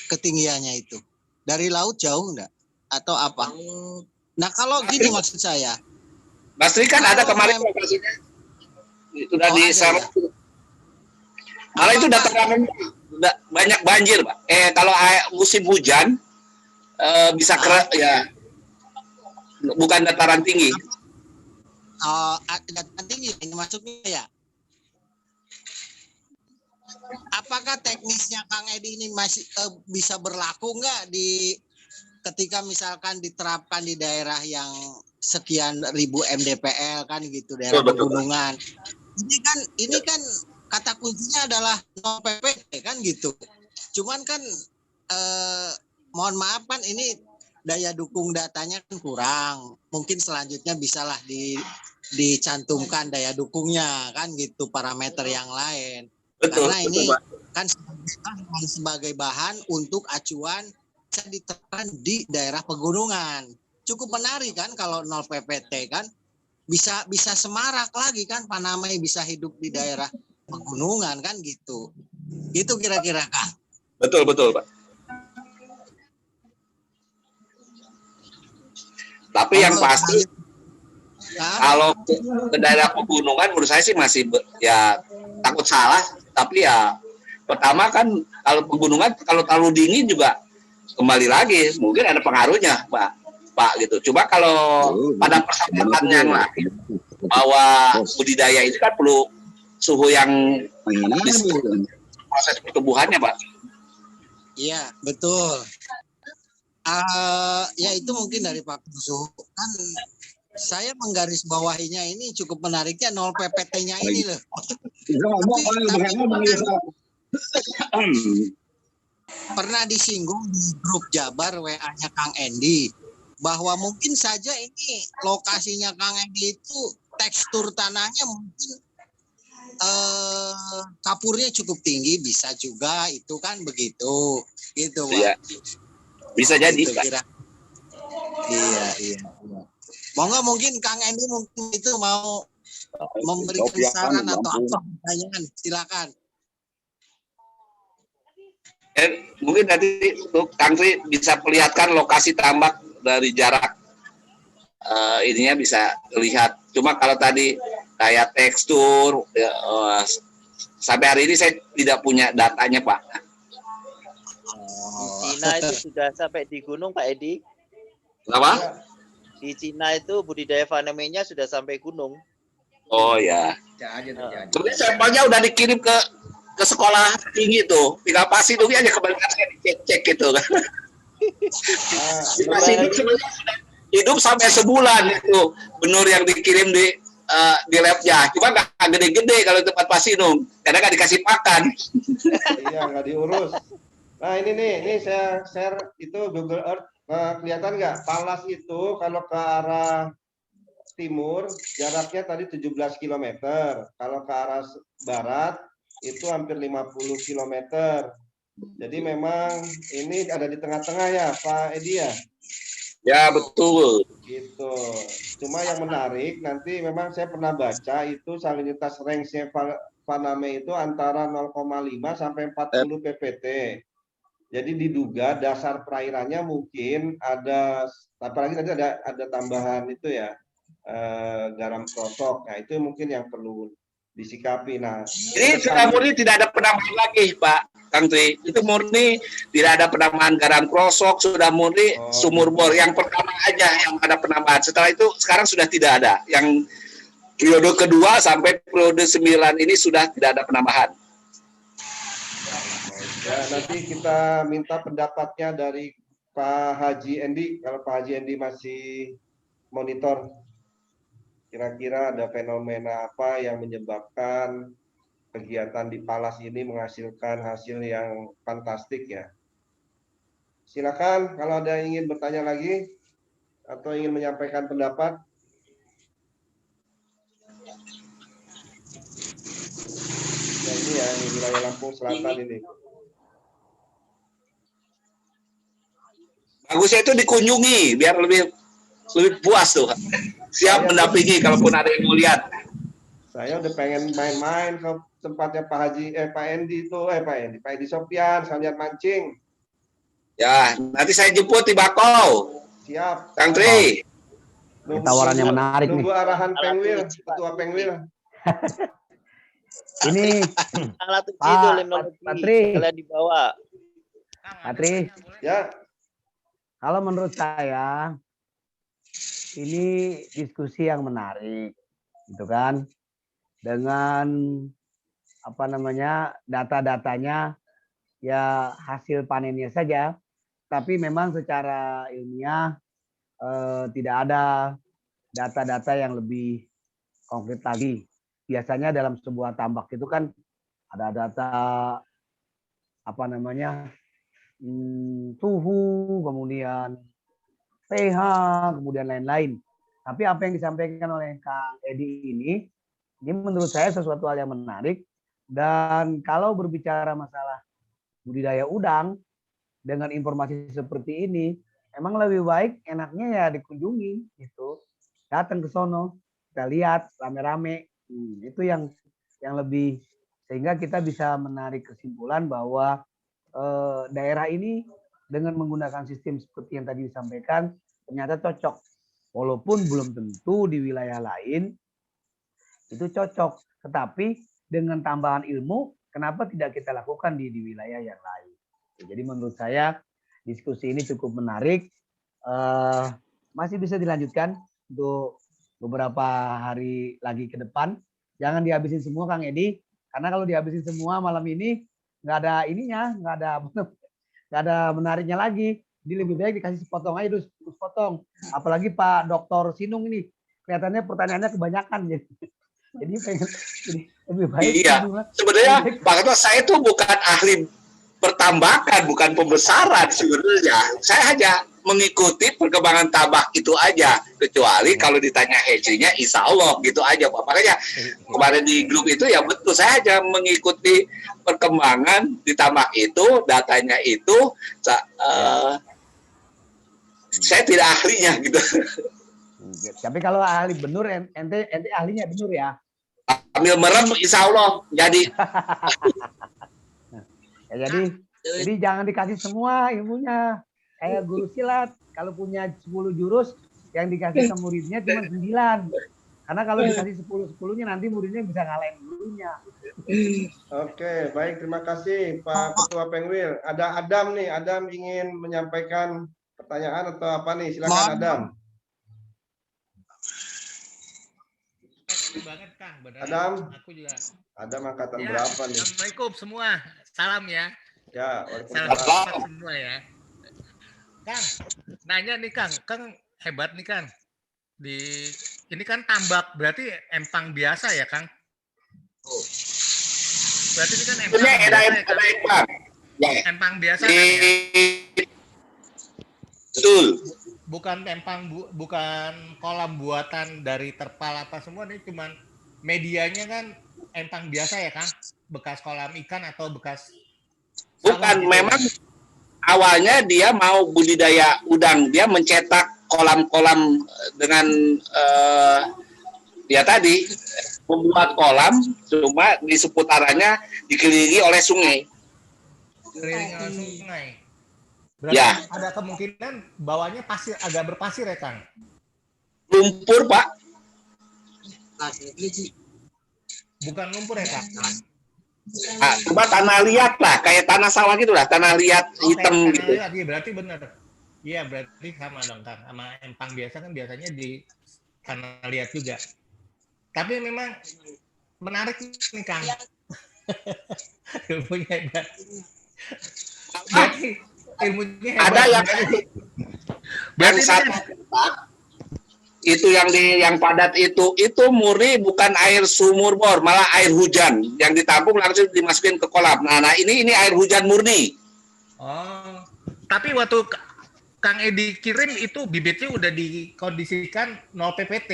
Ketinggiannya itu dari laut jauh enggak atau apa? Nah, kalau gini maksud saya, Mas Tri kan ada kemarin lokasinya itu udah di sana. Kalau itu dataran banyak banjir, Pak. Kalau musim hujan bisa ya bukan dataran tinggi. Dataran tinggi ini maksudnya ya. Apakah teknisnya Kang Edi ini masih bisa berlaku nggak di ketika misalkan diterapkan di daerah yang sekian ribu mdpl kan gitu, daerah pegunungan. Ini kan kata kuncinya adalah non PPT kan gitu. Cuman kan mohon maaf kan ini daya dukung datanya kan kurang. Mungkin selanjutnya bisalah dicantumkan daya dukungnya kan gitu, parameter yang lain. Betul, karena ini betul, kan sebagai bahan untuk acuan bisa diterapkan di daerah pegunungan. Cukup menarik kan kalau 0 PPT kan bisa semarak lagi kan, Paname bisa hidup di daerah pegunungan kan gitu. Itu kira-kira Kang. Betul, Pak. Tapi yang pasti kalau ke daerah pegunungan menurut saya sih masih ya takut salah, tapi ya pertama kan kalau pegunungan kalau terlalu dingin juga kembali lagi mungkin ada pengaruhnya, Pak gitu. Coba kalau pada persyaratan yang lain bahwa budidaya itu kan perlu suhu yang proses pertumbuhannya, Pak. Iya, betul. Ya itu mungkin dari Pak Suhu kan saya menggarisbawahinya ini cukup menariknya 0 PPT-nya ini loh. Pernah disinggung di grup Jabar WA-nya Kang Endi bahwa mungkin saja ini lokasinya Kang Endi itu tekstur tanahnya mungkin kapurnya cukup tinggi, bisa juga itu kan begitu gitu, Pak. Iya. Bisa jadi, gitu, Pak. Iya. Monggo mungkin Kang Endi mungkin itu mau memberikan saran atau apa pertanyaan, silakan. Mungkin nanti untuk Kang Tri bisa perlihatkan lokasi tambak dari jarak ininya bisa lihat. Cuma kalau tadi kayak tekstur sampai hari ini saya tidak punya datanya, Pak. Di Cina itu sudah sampai di gunung, Pak Edi. Kenapa? Di Cina itu budidaya Paname-nya sudah sampai gunung. Oh ya. Sebenarnya sampelnya udah dikirim ke sekolah tinggi tuh, tinggal pasti dulu aja kembalikan saya dicek gitu kan. Masih hidup sampai sebulan itu benur yang dikirim di labnya, cuma nggak gede-gede kalau tempat pasinum, karena nggak dikasih makan. Iya, nggak diurus. Nah ini saya share itu Google Earth, kelihatan nggak? Talas itu kalau ke arah timur jaraknya tadi 17 km, kalau ke arah barat itu hampir 50 km. Jadi memang ini ada di tengah-tengah ya, Pak Edi ya? Ya, betul. Gitu. Cuma yang menarik, nanti memang saya pernah baca itu salinitas range-nya Paname itu antara 0,5 sampai 40 ppt. Jadi diduga dasar perairannya mungkin ada, apalagi tadi ada tambahan itu ya, garam krosok. Nah, itu mungkin yang perlu disikapi. Nah, ini sudah murni tidak ada penambahan lagi, Pak Kang Tri. Itu murni tidak ada penambahan garam krosok, sudah murni sumur bor. Yang pertama aja yang ada penambahan. Setelah itu sekarang sudah tidak ada. Yang periode kedua sampai periode 9 ini sudah tidak ada penambahan. Ya, nanti kita minta pendapatnya dari Pak Haji Endi, kalau Pak Haji Endi masih monitor, kira-kira ada fenomena apa yang menyebabkan kegiatan di Palas ini menghasilkan hasil yang fantastik ya. Silakan kalau ada yang ingin bertanya lagi atau ingin menyampaikan pendapat. Ya ini ya, ini wilayah Lampung Selatan ini. Bagusnya itu dikunjungi biar lebih puas tuh. Siap mendampingi kalaupun ada yang mau lihat. Saya udah pengen main-main ke tempatnya Pak Haji, Pak Endi itu, Pak Endi Sofyan, sekalian mancing. Ya, nanti saya jemput di Bakau. Siap. Kang Tri. Tawaran yang menarik nih. Nunggu arahan Pengwil, Ketua Pengwil. Ini alat uji Pak dolinologi Patri. kalian dibawa. Patri. Ya. Kalau menurut saya ini diskusi yang menarik, gitu kan? Dengan apa namanya data-datanya ya hasil panennya saja, tapi memang secara ilmiah tidak ada data-data yang lebih konkret lagi. Biasanya dalam sebuah tambak itu kan ada data apa namanya suhu, kemudian pH, kemudian lain-lain. Tapi apa yang disampaikan oleh Kang Edi ini menurut saya sesuatu hal yang menarik. Dan kalau berbicara masalah budidaya udang dengan informasi seperti ini, emang lebih baik enaknya ya dikunjungi gitu. Datang ke sono, kita lihat rame-rame. Itu yang lebih, sehingga kita bisa menarik kesimpulan bahwa daerah ini dengan menggunakan sistem seperti yang tadi disampaikan ternyata cocok. Walaupun belum tentu di wilayah lain itu cocok, tetapi dengan tambahan ilmu, kenapa tidak kita lakukan di wilayah yang lain? Jadi menurut saya diskusi ini cukup menarik, masih bisa dilanjutkan untuk beberapa hari lagi ke depan. Jangan dihabisin semua Kang Edi, karena kalau dihabisin semua malam ini nggak ada ininya, nggak ada menariknya lagi. Jadi lebih baik dikasih sepotong aja terus potong. Apalagi Pak Dr. Sinung ini kelihatannya pertanyaannya kebanyakan jadi lebih baik. Iya, sebenarnya Pak Ketua, saya tuh bukan ahli pertambakan, bukan pembesaran sebenarnya. Saya hanya mengikuti perkembangan tambak itu aja. Kecuali kalau ditanya hatchery-nya, insya Allah gitu aja Pak. Makanya kemarin di grup itu ya betul, saya hanya mengikuti perkembangan di tambak itu, datanya itu, saya tidak ahlinya gitu. Tapi kalau ahli benur, ente ahlinya benur ya. Ambil merem, insya Allah jadi. Ya, jadi jangan dikasih semua ilmunya. Kayak guru silat, kalau punya 10 jurus, yang dikasih ke muridnya cuma 9. Karena kalau dikasih 10-10-nya nanti muridnya bisa ngalahin gurunya. Oke, baik, terima kasih Pak Ketua Pengwil. Ada Adam nih, Adam ingin menyampaikan pertanyaan atau apa nih? Silakan Adam. Banget Kang, Adam. Aku juga. Adam angkatan Ya, berapa nih? Assalamualaikum semua. Salam ya. Ya, salam semua ya. Kang, nanya nih Kang hebat nih Kang. Ini kan tambak, berarti empang biasa ya Kang? Berarti ini kan empang biasa ya Kang? Empang biasa kan ya? Betul. Bukan empang, bukan kolam buatan dari terpal apa semua, ini cuman medianya kan empang biasa ya Kang? Bekas kolam ikan atau bekas? Bukan, memang awalnya dia mau budidaya udang, dia mencetak kolam-kolam dengan ya tadi membuat kolam, cuma di seputarannya dikelilingi oleh sungai. Dikelilingi oleh sungai. Berarti ya. Ada kemungkinan bawahnya pasir, agak berpasir ya Kang? Lumpur Pak. Bukan lumpur ya Kang? Nah, coba tanah liat lah, kayak tanah sawah gitu lah, tanah liat hitam tanah gitu. Liat, iya, berarti benar. Iya, berarti sama dong Kang. Sama empang biasa kan biasanya di tanah liat juga. Tapi memang menarik nih Kang. Ilmunya hebat. ilmunya hebat. Ada yang Berarti ini satu itu yang padat itu murni bukan air sumur bor, malah air hujan yang ditampung langsung dimasukin ke kolam. Nah ini air hujan murni. Oh, tapi waktu Kang Edi kirim itu bibitnya udah dikondisikan 0 ppt.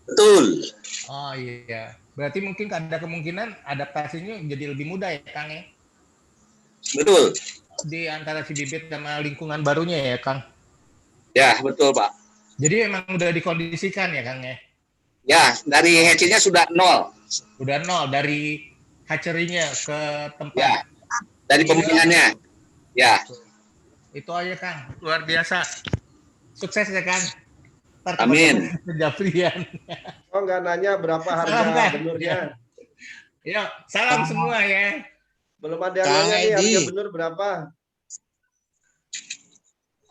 Betul. Oh iya, berarti mungkin ada kemungkinan adaptasinya jadi lebih mudah ya Kang ya? Betul. Di antara si bibit sama lingkungan barunya ya Kang? Ya betul Pak. Jadi memang udah dikondisikan ya Kang ya? Ya, dari hatchery-nya sudah 0. Udah 0 dari hatchery-nya ke tempat. Ya, dari pembingannya. Ya. Itu aja Kang, luar biasa. Sukses ya Kang. Amin. Penjaprian. Oh, nggak nanya berapa harga benurnya? Ya, salam semua ya. Belum ada yang nanya nih harga benur berapa?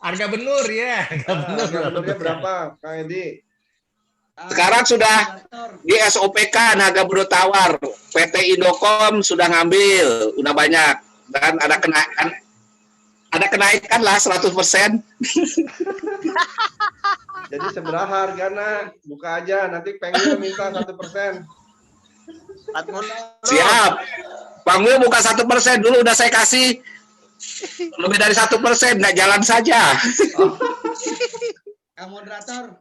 Harga benur ya. Harga benurnya berapa, Kang Edi? Sekarang sudah di SOPK harga benur tawar. PT Indocom sudah ngambil, udah banyak. Dan ada kenaikan lah 100%. Jadi seberapa harganya? Buka aja, nanti pengen minta 1%. Siap. Bang Will buka 1% dulu, udah saya kasih. Lebih dari 1%, nggak jalan saja. Oh. Kang moderator.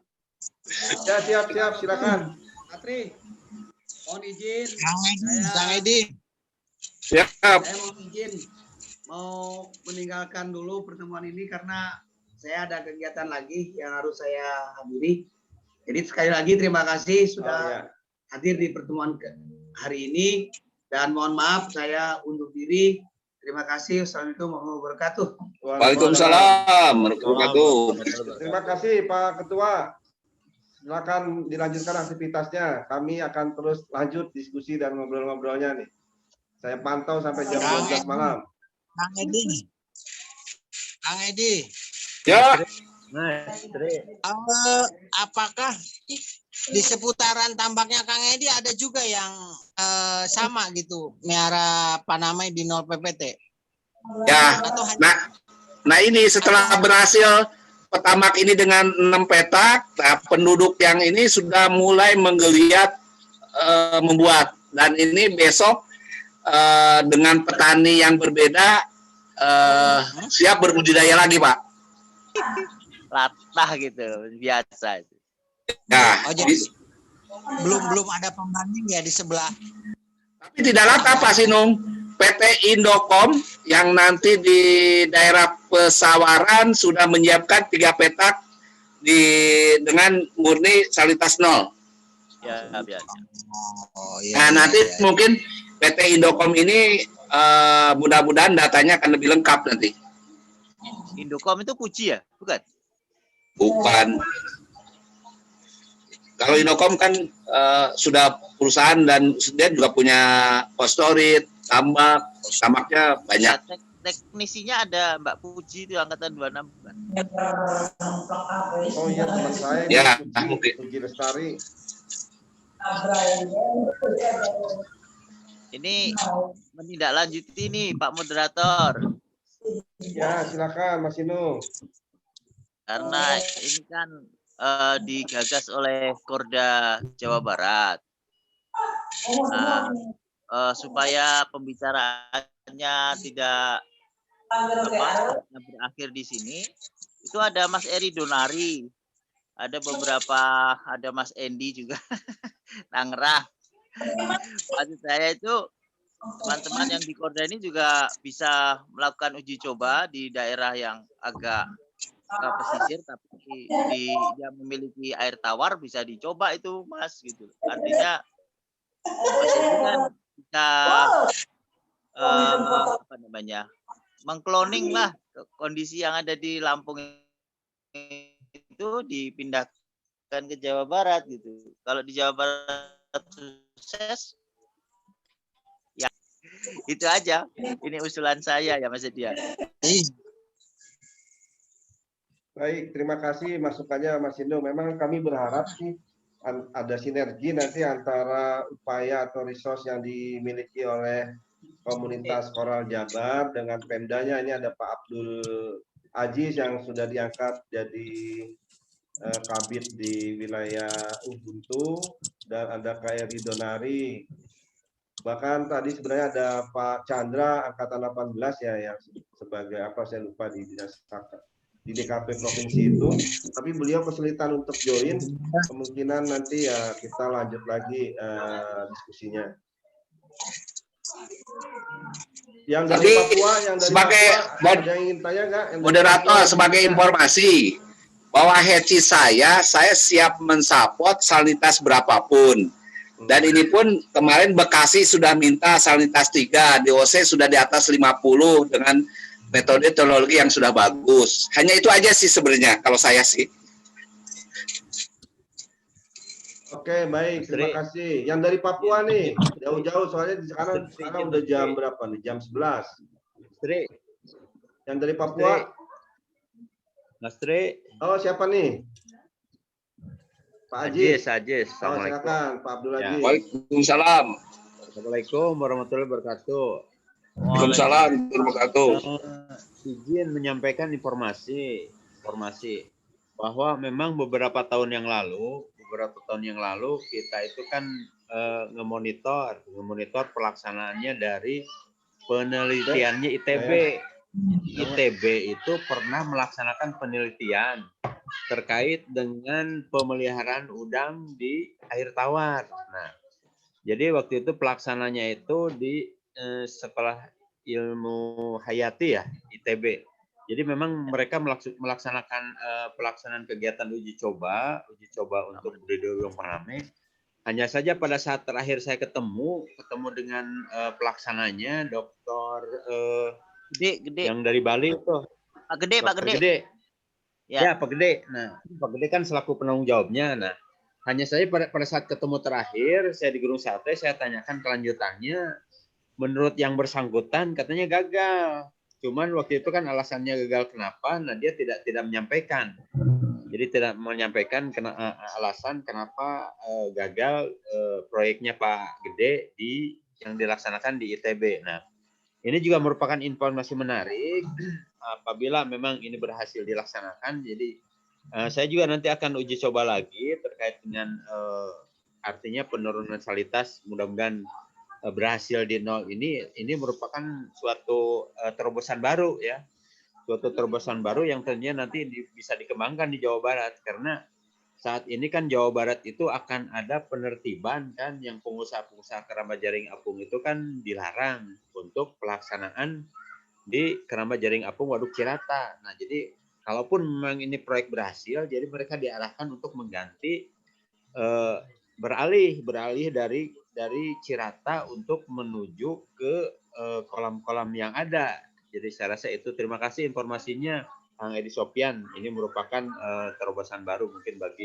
Ya, siap, silakan. Patri, mohon izin. Kang Edi. Siap. Saya mohon izin mau meninggalkan dulu pertemuan ini karena saya ada kegiatan lagi yang harus saya hadiri. Jadi sekali lagi terima kasih sudah hadir di pertemuan hari ini dan mohon maaf saya undur diri. Terima kasih. Assalamualaikum warahmatullahi wabarakatuh. Waalaikumsalam warahmatullahi wabarakatuh. Terima kasih Pak Ketua. Silakan dilanjutkan aktivitasnya. Kami akan terus lanjut diskusi dan ngobrol-ngobrolnya nih. Saya pantau sampai jam 12 malam. Kang Edi. Kang Edi. Ya. Apakah di seputaran tambaknya Kang Edi ada juga yang sama gitu, miara Panamai di 0 ppt? Ya. Nah ini setelah berhasil petamak ini dengan 6 petak, penduduk yang ini sudah mulai menggeliat membuat. Dan ini besok dengan petani yang berbeda siap berbudidaya lagi, Pak. Latah gitu, biasa. Nah, jadi belum ada pembanding ya di sebelah. Tapi tidak latah Pak Sinung. PT Indocom yang nanti di daerah Pesawaran sudah menyiapkan 3 petak dengan murni salitas 0. Ya, biasa. Nah, nanti mungkin PT Indocom ini mudah-mudahan datanya akan lebih lengkap nanti. Indocom itu Puji ya, bukan? Bukan. Kalau Indocom kan sudah perusahaan dan dia juga punya postorit, tambaknya banyak. Teknisinya ada Mbak Puji itu angkatan 26 bukan? Oh iya teman saya. Ya, mungkin. Puji Lestari. Ini menindaklanjuti nih Pak Moderator. Ya silakan Mas Inu. Karena ini kan digagas oleh Korda Jawa Barat. Nah, supaya pembicaraannya tidak berakhir di sini, itu ada Mas Eri Donari, ada ada Mas Endi juga, Tangerang. Maksud saya itu teman-teman yang di Korda ini juga bisa melakukan uji coba di daerah yang agak pesisir tapi yang memiliki air tawar bisa dicoba itu Mas gitu. Artinya Mas ini kan kita mengkloning lah kondisi yang ada di Lampung itu dipindahkan ke Jawa Barat gitu. Kalau di Jawa Barat sukses ya itu aja. Ini usulan saya ya Mas Edia. Baik, terima kasih masukannya Mas Indo. Memang kami berharap sih ada sinergi nanti antara upaya atau resource yang dimiliki oleh komunitas Koral Jabar dengan Pemdanya. Ini ada Pak Abdul Aziz yang sudah diangkat jadi Kabid di wilayah Ubuntu, dan ada KRI Donari. Bahkan tadi sebenarnya ada Pak Chandra angkatan 18 ya, yang sebagai apa saya lupa di dinas di DKP provinsi itu, tapi beliau kesulitan untuk join. Kemungkinan nanti ya kita lanjut lagi diskusinya. Yang dari Papua, yang dari sebagai Papua, ada yang ingin tanya nggak? Moderator, sebagai informasi bahwa HECI saya siap mensupport salinitas berapapun. Dan ini pun kemarin Bekasi sudah minta salinitas 3, DOC sudah di atas 50 dengan metode teknologi yang sudah bagus. Hanya itu aja sih sebenarnya kalau saya sih. Oke, baik, terima kasih. Yang dari Papua nih, jauh-jauh soalnya sekarang udah jam berapa nih? Jam 11. Yang dari Papua? Mas Tri. Oh, siapa nih? Pak Aziz. Aziz. Oh, silakan, Pak Abdul Aziz. Waalaikumsalam. Assalamualaikum warahmatullahi wabarakatuh. Waalaikumsalam warahmatullahi wabarakatuh. Izin menyampaikan informasi bahwa memang beberapa tahun yang lalu kita itu kan ngemonitor pelaksanaannya dari penelitiannya ITB. ITB itu pernah melaksanakan penelitian terkait dengan pemeliharaan udang di air tawar. Nah, jadi waktu itu pelaksananya itu di Sekolah Ilmu Hayati ya, ITB. Jadi memang mereka melaksanakan pelaksanaan kegiatan uji coba untuk budidaya udang faname. Hanya saja pada saat terakhir saya ketemu dengan pelaksananya, Dr. Gede. Yang dari Bali itu. Pak Gede. Ya, Pak Gede. Nah, Pak Gede kan selaku penanggung jawabnya. Nah, hanya saya pada saat ketemu terakhir, saya di Gunung Sate, saya tanyakan kelanjutannya. Menurut yang bersangkutan, katanya gagal. Cuman waktu itu kan alasannya gagal kenapa? Nah, dia tidak menyampaikan. Jadi tidak menyampaikan alasan kenapa gagal proyeknya Pak Gede yang dilaksanakan di ITB. Nah, ini juga merupakan informasi menarik apabila memang ini berhasil dilaksanakan. Jadi saya juga nanti akan uji coba lagi terkait dengan artinya penurunan salinitas, mudah-mudahan berhasil di nol ini merupakan suatu terobosan baru ya. Suatu terobosan baru yang tentunya nanti bisa dikembangkan di Jawa Barat, karena saat ini kan Jawa Barat itu akan ada penertiban kan, yang pengusaha-pengusaha keramba jaring apung itu kan dilarang untuk pelaksanaan di keramba jaring apung Waduk Cirata. Nah, jadi kalaupun memang ini proyek berhasil, jadi mereka diarahkan untuk mengganti beralih dari Cirata untuk menuju ke kolam-kolam yang ada. Jadi saya rasa itu. Terima kasih informasinya, Kang Edi Sopyan. Ini merupakan terobosan baru mungkin bagi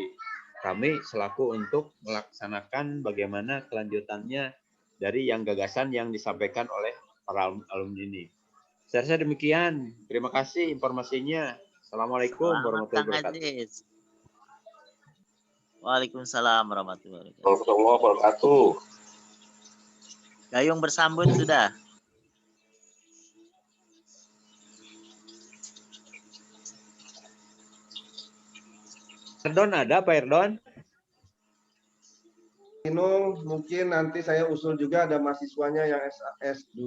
kami selaku untuk melaksanakan bagaimana kelanjutannya dari yang gagasan yang disampaikan oleh para alumni ini. Saya rasa demikian. Terima kasih informasinya. Assalamualaikum warahmatullahi wabarakatuh. Waalaikumsalam warahmatullahi wabarakatuh. Gayung bersambut sudah. Erdon ada Pak Erdon? Mungkin nanti saya usul juga ada mahasiswanya yang S2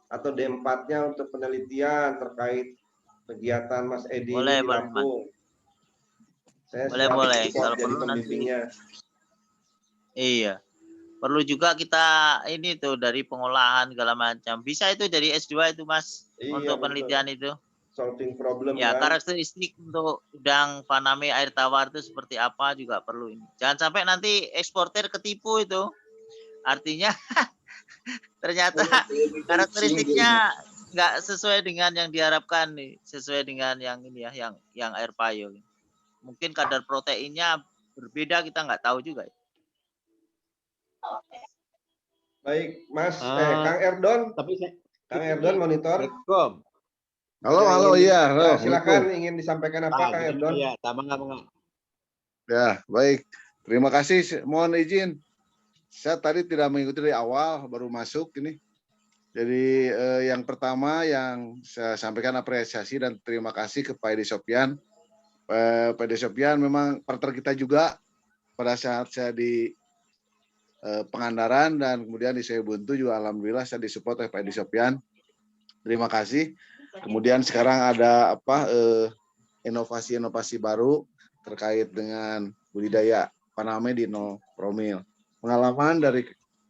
atau D4-nya untuk penelitian terkait kegiatan Mas Edi di Lampung. Boleh. Kalau perlu nanti. Iya. Perlu juga kita ini tuh dari pengolahan segala macam. Bisa itu dari S2 itu Mas, untuk penelitian itu. Solving problem ya, kan? Karakteristik untuk udang faname air tawar itu seperti apa juga perlu ini. Jangan sampai nanti eksportir ketipu itu. Artinya ternyata karakteristiknya nggak sesuai dengan yang diharapkan nih, sesuai dengan yang ini ya, yang air payung. Mungkin kadar proteinnya berbeda, kita nggak tahu juga. Baik, Mas Kang Erdon. Kang Erdon monitor. Halo, iya. Halo. Silakan, ingin disampaikan apa, Kang Erdon? Iya, ya, baik. Terima kasih. Mohon izin. Saya tadi tidak mengikuti dari awal, baru masuk ini. Jadi yang pertama yang saya sampaikan apresiasi dan terima kasih ke Pak Edi Sofyan. Pak Edi Sofyan memang partner kita juga pada saat saya di Pangandaran dan kemudian di Buntu juga alhamdulillah saya disupport oleh Pak Edi Sofyan. Terima kasih. Kemudian sekarang ada inovasi-inovasi baru terkait dengan budidaya paname di 0 promil. Pengalaman dari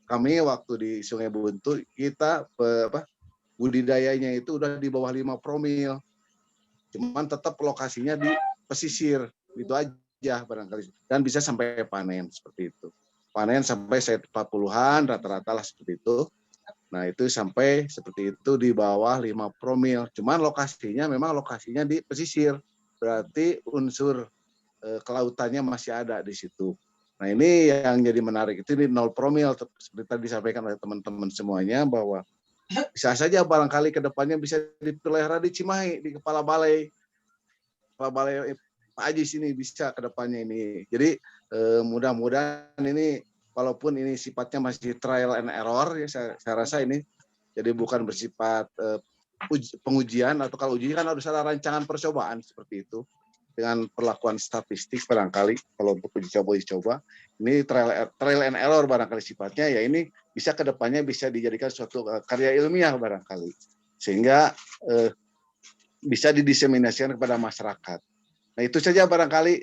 kami waktu di Sungai Buntu, kita budidayanya itu udah di bawah 5 promil. Cuman tetap lokasinya di pesisir. Itu aja barangkali. Dan bisa sampai panen seperti itu. Panen sampai 40-an rata-rata lah seperti itu. Nah, itu sampai seperti itu di bawah 5 promil. Cuman lokasinya memang lokasinya di pesisir. Berarti unsur kelautannya masih ada di situ. Nah, ini yang jadi menarik. Itu di 0 promil seperti tadi disampaikan oleh teman-teman semuanya bahwa bisa saja barangkali ke depannya bisa dipelihara di Cimahi, di Kepala Balai Pak Aji sini bisa ke depannya ini. Jadi mudah-mudahan ini walaupun ini sifatnya masih trial and error ya saya rasa ini jadi bukan bersifat pengujian atau kalau uji kan harus ada rancangan percobaan seperti itu dengan perlakuan statistik barangkali kalau untuk uji coba ini trial and error barangkali sifatnya ya ini bisa ke depannya bisa dijadikan suatu karya ilmiah barangkali sehingga bisa didiseminasikan kepada masyarakat. Nah, itu saja barangkali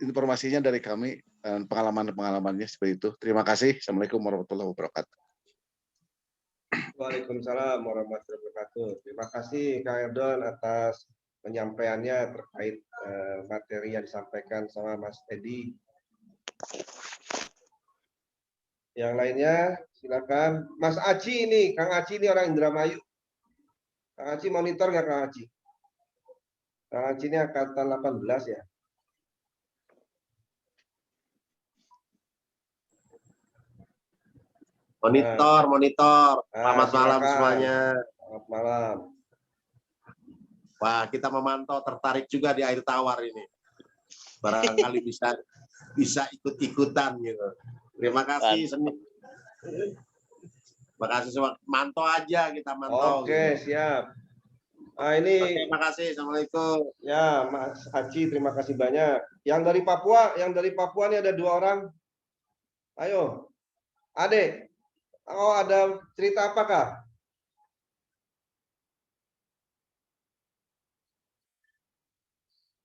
informasinya dari kami dan pengalamannya seperti itu. Terima kasih. Assalamualaikum warahmatullahi wabarakatuh. Waalaikumsalam warahmatullahi wabarakatuh. Terima kasih Kang Erdon atas penyampaiannya terkait materi yang disampaikan sama Mas Edi. Yang lainnya silakan. Mas Aci ini, Kang Aci ini orang Indramayu. Kang Aci monitor nggak Kang Aci? Kang Aci ini angkatan 18 ya. Monitor. Selamat malam Silakan. semuanya. Selamat malam. Wah, kita memantau tertarik juga di air tawar ini. Barangkali bisa ikut-ikutan gitu. Terima kasih. Terima kasih semua. Mantau aja kita mantau. Oke, gitu. Siap. Nah, ini terima kasih. Assalamualaikum. Ya, Mas Haji, terima kasih banyak. Yang dari Papua ini ada 2 orang. Ayo. Adek. Oh, ada cerita apakah?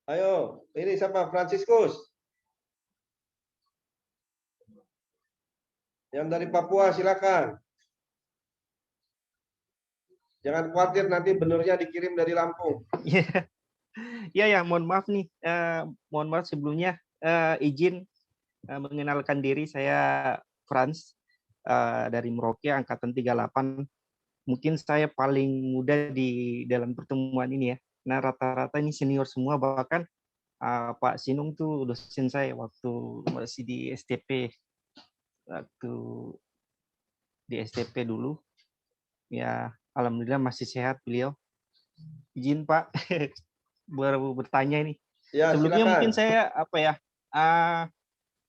Ayo, ini siapa? Franciscus. Yang dari Papua, silakan. Jangan khawatir nanti benurnya dikirim dari Lampung. Ya, mohon maaf nih. Mohon maaf sebelumnya izin mengenalkan diri, saya Franz dari Merauke angkatan 38. Mungkin saya paling muda di dalam pertemuan ini ya. Nah, rata-rata ini senior semua, bahkan Pak Sinung tuh dosen saya waktu masih di STP. Waktu di STP dulu. Ya, alhamdulillah masih sehat beliau. Izin Pak baru bertanya ini. Ya, sebelumnya silakan. Mungkin saya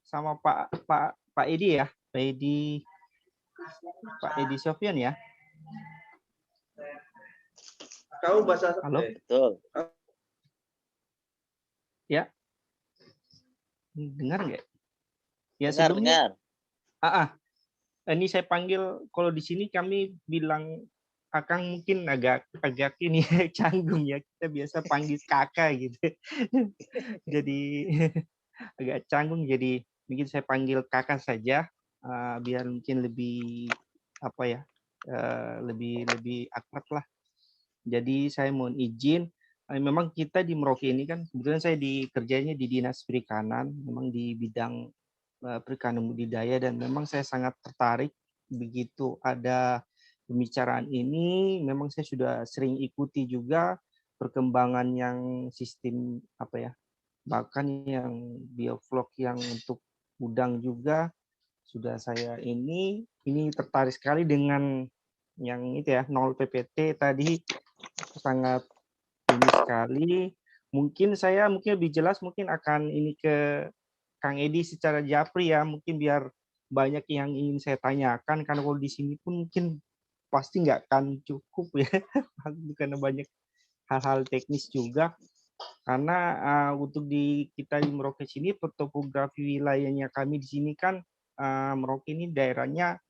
sama Pak Edi ya, Pak Edi Sofyan ya. Kamu bahasa Halo? Betul. Ya. Dengar nggak? Ya, Dengar. Ini saya panggil, kalau di sini kami bilang Kakang mungkin agak ini canggung ya, kita biasa panggil kakak gitu. Jadi agak canggung, jadi mungkin saya panggil kakak saja biar mungkin lebih lebih akrab lah. Jadi saya mohon izin, memang kita di Merauke ini kan kebetulan saya kerjanya di Dinas Perikanan, memang di bidang perikanan budidaya, dan memang saya sangat tertarik begitu ada pembicaraan ini. Memang saya sudah sering ikuti juga perkembangan yang sistem bahkan yang bioflok yang untuk udang juga sudah saya ini tertarik sekali dengan yang itu ya 0 PPT tadi, sangat ini sekali. Mungkin saya lebih jelas mungkin akan ini ke Kang Edi secara japri ya, mungkin biar banyak yang ingin saya tanyakan, karena kalau di sini pun mungkin pasti nggak akan cukup ya, karena banyak hal-hal teknis juga. Karena untuk kita di Merauke sini, topografi wilayahnya kami di sini kan Merauke ini daerahnya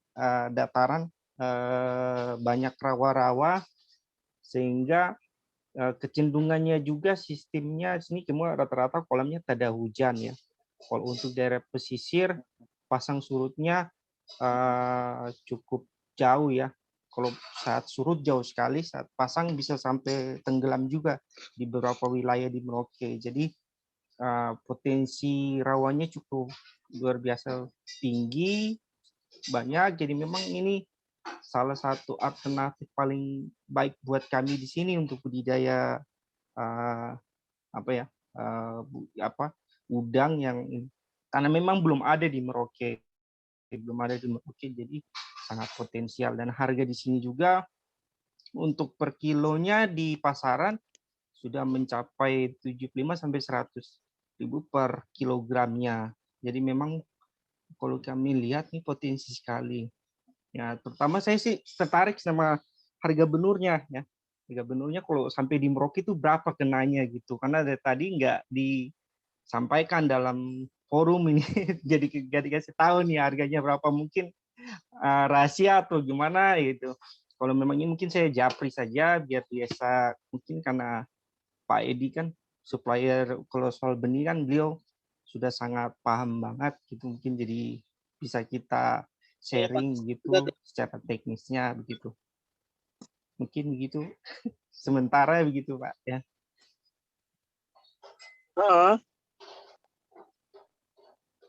dataran, banyak rawa-rawa, sehingga kecenderungannya juga sistemnya sini semua rata-rata kolamnya tak ada hujan ya. Kalau untuk daerah pesisir, pasang surutnya cukup jauh ya. Kalau saat surut jauh sekali, saat pasang bisa sampai tenggelam juga di beberapa wilayah di Merauke. Jadi potensi rawannya cukup luar biasa tinggi, banyak. Jadi memang ini salah satu alternatif paling baik buat kami di sini untuk budidaya udang yang karena memang belum ada di Merauke, jadi sangat potensial. Dan harga di sini juga untuk per kilonya di pasaran sudah mencapai 75 sampai 100.000 per kilogramnya. Jadi memang kalau kami lihat nih potensi sekali. Ya, terutama saya sih tertarik sama harga benurnya ya. Harga benurnya kalau sampai di Merauke itu berapa kenanya gitu. Karena dari tadi nggak disampaikan dalam forum ini. Jadi kasih tahu nih harganya berapa, mungkin rahasia atau gimana gitu. Kalau memang ini mungkin saya japri saja biar biasa, mungkin karena Pak Edi kan supplier kalau soal benih kan beliau sudah sangat paham banget gitu, mungkin jadi bisa kita sharing gitu secara teknisnya begitu. Mungkin begitu sementara begitu Pak ya.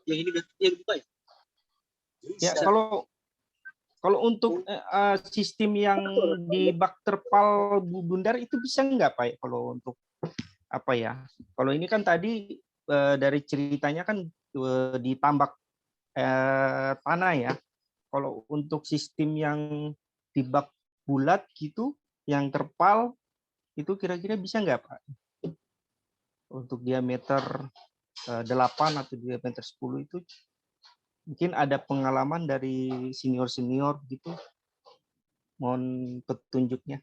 Yang ini yang buka ya? Ya, kalau untuk sistem yang di bak terpal bundar itu bisa nggak Pak? Kalau untuk apa ya? Kalau ini kan tadi dari ceritanya kan ditambak tanah ya. Kalau untuk sistem yang di bak bulat gitu, yang terpal itu kira-kira bisa nggak Pak? Untuk diameter 8 atau diameter 10 itu mungkin ada pengalaman dari senior-senior gitu, mohon petunjuknya.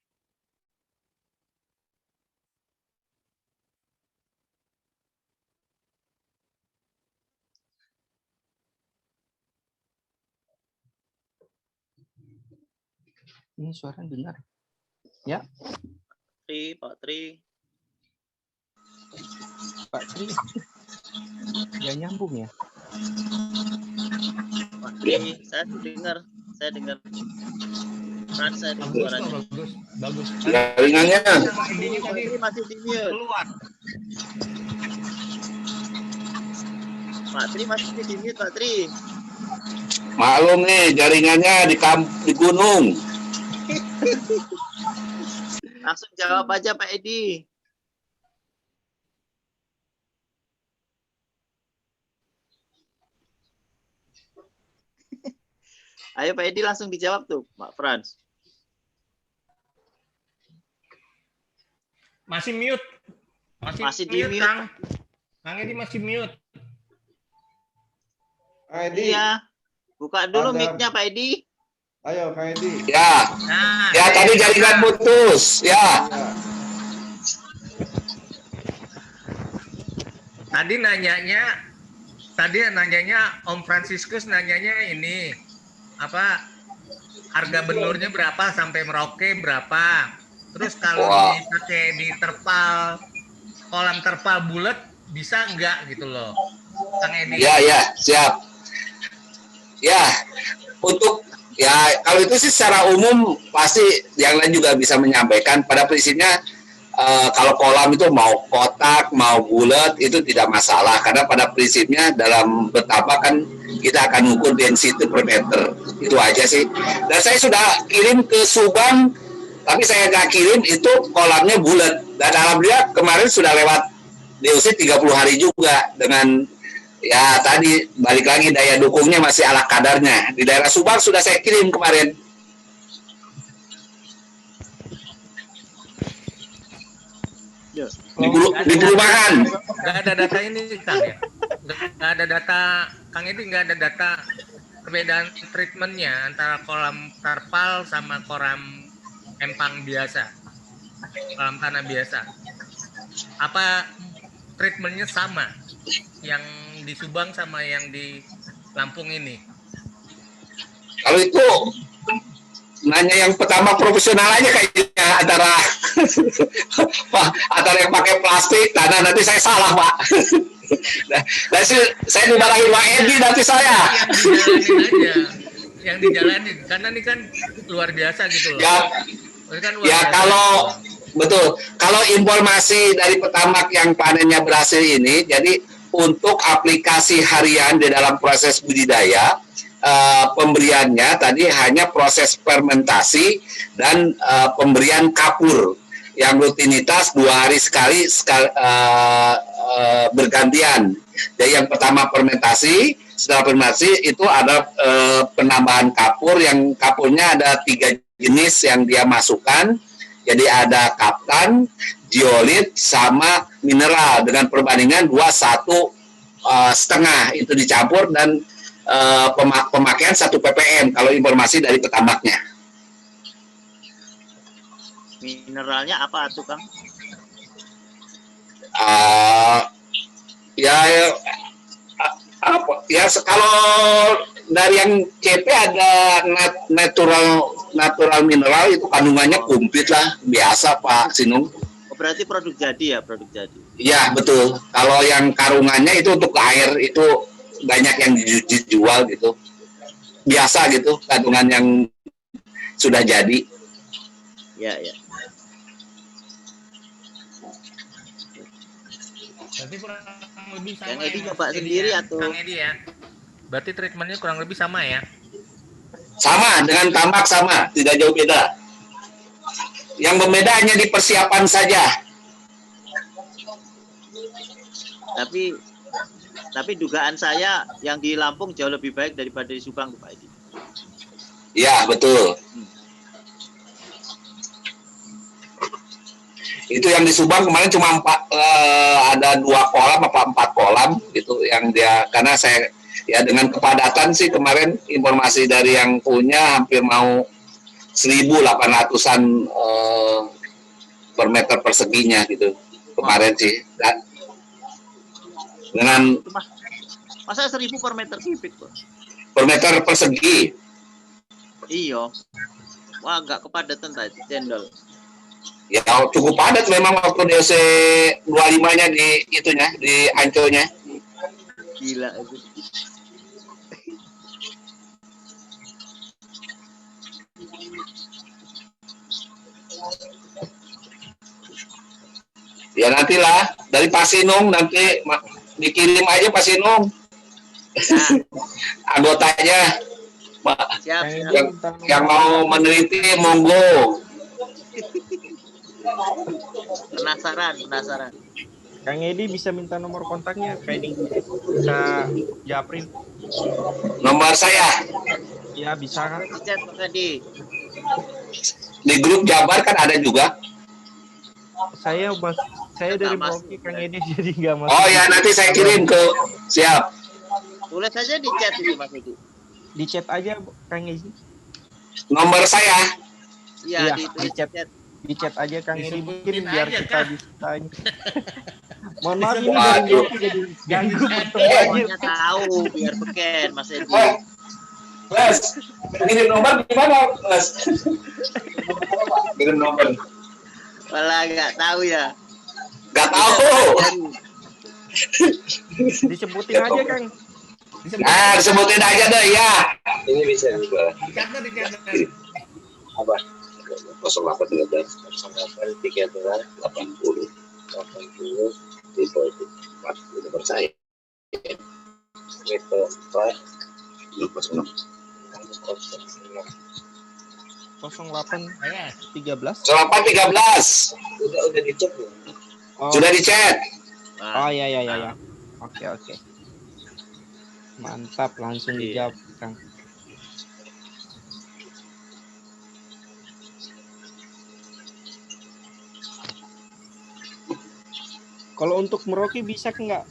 Ini suara dengar ya? Pak Tri. Pak Tri, nggak nyambung ya? Pak Tri, saya dengar. Saya dengar suaranya. Bagus. Jaringannya. Masih di mute. Keluar. Pak Tri masih di mute, Pak Tri. Maklum nih, jaringannya di gunung. Langsung jawab aja Pak Edi. Ayo Pak Edi langsung dijawab tuh, Pak Frans. Masih mute. Masih di mute. Kang Edi masih mute. Edi. Iya. Buka dulu mic-nya Pak Edi. Ayo Kang Edi. Ya. Ya tadi jaringan putus. Ya. Tadi nanyanya Om Franciscus nanyanya ini apa harga benurnya berapa sampai Merauke berapa, terus kalau dipakai di terpal kolam terpal bulat bisa enggak gitu loh Kang Edi. Ya siap ya. Untuk ya kalau itu sih secara umum pasti yang lain juga bisa menyampaikan. Pada prinsipnya kalau kolam itu mau kotak mau bulat itu tidak masalah, karena pada prinsipnya dalam betapa kan kita akan ukur density per meter, itu aja sih. Dan saya sudah kirim ke Subang, tapi saya nggak kirim itu kolamnya bulat, dan alhamdulillah kemarin sudah lewat DOC 30 hari juga, dengan ya tadi balik lagi daya dukungnya masih ala kadarnya. Di daerah Subang sudah saya kirim kemarin. Di perumahan. Nggak ada data ini Kang ya. Nggak ada data Kang Edi, nggak ada data perbedaan treatmentnya antara kolam tarpal sama kolam empang biasa, kolam tanah biasa? Apa treatmentnya sama yang di Subang sama yang di Lampung ini? Kalau itu nanya yang pertama profesional aja kayaknya, antara antara yang pakai plastik tanah, nanti saya salah Pak. Nah, saya dimarahin Pak Edi nanti saya. Yang dijalanin, karena ini kan luar biasa gitu loh. Ya kalau betul, kalau informasi dari petamak yang panennya berhasil ini, jadi untuk aplikasi harian di dalam proses budidaya, pemberiannya tadi hanya proses fermentasi dan pemberian kapur yang rutinitas 2 hari sekali bergantian. Jadi yang pertama fermentasi, setelah fermentasi itu ada penambahan kapur, yang kapurnya ada 3 jenis yang dia masukkan. Jadi ada kaptan, diolit, sama mineral dengan perbandingan 2:1,5 itu dicampur, dan pemakaian 1 ppm kalau informasi dari petamaknya. Mineralnya apa tuh Kang? Kalau dari yang CP ada natural mineral, itu kandungannya komplit lah, biasa Pak Sinung. Berarti produk jadi ya, produk jadi. Iya betul. Kalau yang karungannya itu untuk air, itu banyak yang dijual gitu, biasa gitu, kandungan yang sudah jadi. Ya ya. Berarti kurang lebih sama. Yang Edi coba sendiri atau? Kang Edi ya. Berarti treatmentnya kurang lebih sama ya? Sama dengan tambak, sama, tidak jauh beda. Yang berbeda hanya di persiapan saja. Tapi dugaan saya yang di Lampung jauh lebih baik daripada di Subang, Pak Edi. Iya betul. Itu yang di Subang kemarin cuma ada 2 kolam apa 4 kolam gitu yang dia, karena saya ya dengan kepadatan sih kemarin informasi dari yang punya hampir mau 1.800-an per meter perseginya gitu kemarin sih. Dan dengan masa 1.000 per meter kubik kok? Per meter persegi. Iya. Wah, nggak kepadatan tadi cendol. Ya cukup padat memang waktu DC 25-nya di itunya, di Anconya. Gila itu. Ya nantilah dari Pasinung, nanti dikirim aja Pasinung. Anggotanya yang mau meneliti monggo. Penasaran. Kang Edi bisa minta nomor kontaknya, Kang Edi bisa japri. Nomor saya? Ya bisa kan? Di grup Jabar kan ada juga. Saya dari Merauke Kang Edi, jadi nggak masuk. Oh ya, nanti saya kirim ke, siap. Tulis aja di chat ini Mas Edi. Di chat aja Kang Edi. Nomor saya? Iya, di chat. Di chat aja Kang Edi, mungkin biar kita bisa. Mohon maaf ini dari Merauke jadi ganggu semuanya tahu biar beken Mas Edi. Mas, kirim nomor gimana Mas? Kirim nomor. Malah nggak tahu ya. Nggak tahu. Disebutin aja Kang. Disebutin aja deh ya. Ini bisa juga. Dicatat. Apa? 0813 0832 80 itu 4 itu percaya. Itu 08 13 udah dicek belum? Sudah dicek. Oh ya. Oke. Mantap, langsung dijawab Kang. Kalau untuk Merauke bisa nggak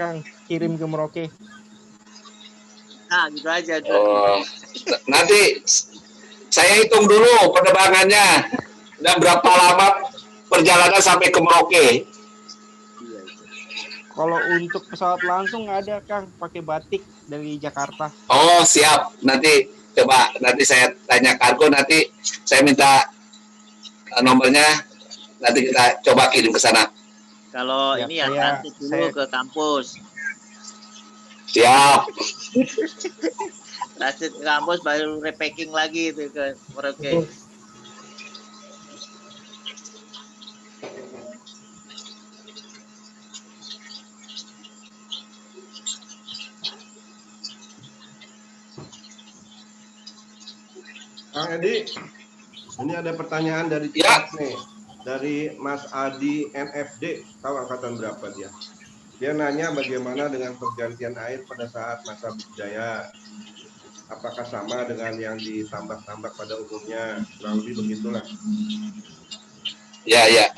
Kang kirim ke Merauke? Nah, gitu aja. Oh, nanti saya hitung dulu penerbangannya dan berapa lama perjalanan sampai ke Merauke. Kalau untuk pesawat langsung nggak ada, Kang, pakai batik dari Jakarta. Oh, siap. Nanti coba nanti saya tanya kargo, nanti saya minta nomornya, nanti kita coba kirim ke sana. Kalau Siap, ini ya saya- transit dulu ke kampus. Siap. Transit ke kampus baru repacking lagi itu ke Merauke. Kang Edi, ini ada pertanyaan dari chat nih, dari Mas Adi NFD, tahu angkatan berapa dia? Dia nanya bagaimana dengan pergantian air pada saat masa budidaya. Apakah sama dengan yang ditambak-tambak pada umumnya? Kurang lebih begitulah. Ya, ya.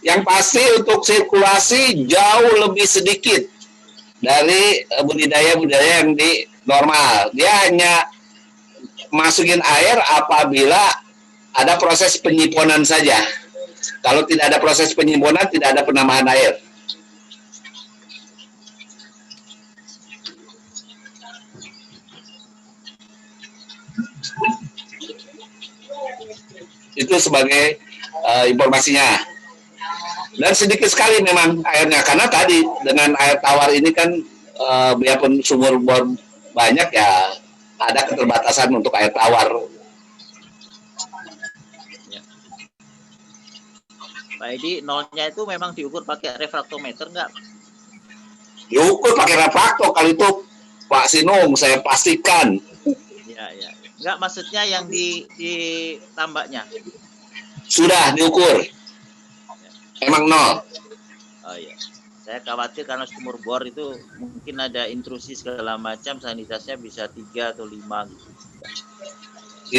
Yang pasti untuk sirkulasi jauh lebih sedikit dari budidaya-budidaya yang di normal. Dia hanya masukin air apabila ada proses penyimpanan saja. Kalau tidak ada proses penyimpanan, tidak ada penambahan air. Itu sebagai informasinya. Dan sedikit sekali memang airnya, karena tadi dengan air tawar ini kan biarpun sumur bor banyak ya, ada keterbatasan untuk air tawar. Pak Edi, nolnya itu memang diukur pakai refraktometer nggak? Diukur pakai refraktor kali itu, Pak Sinung, saya pastikan. Ya, ya. Nggak, maksudnya yang di tambaknya. Sudah diukur. Emang nol. Oh iya. Saya khawatir karena sumur bor itu mungkin ada intrusi segala macam, sanitasinya bisa 3 atau 5 gitu.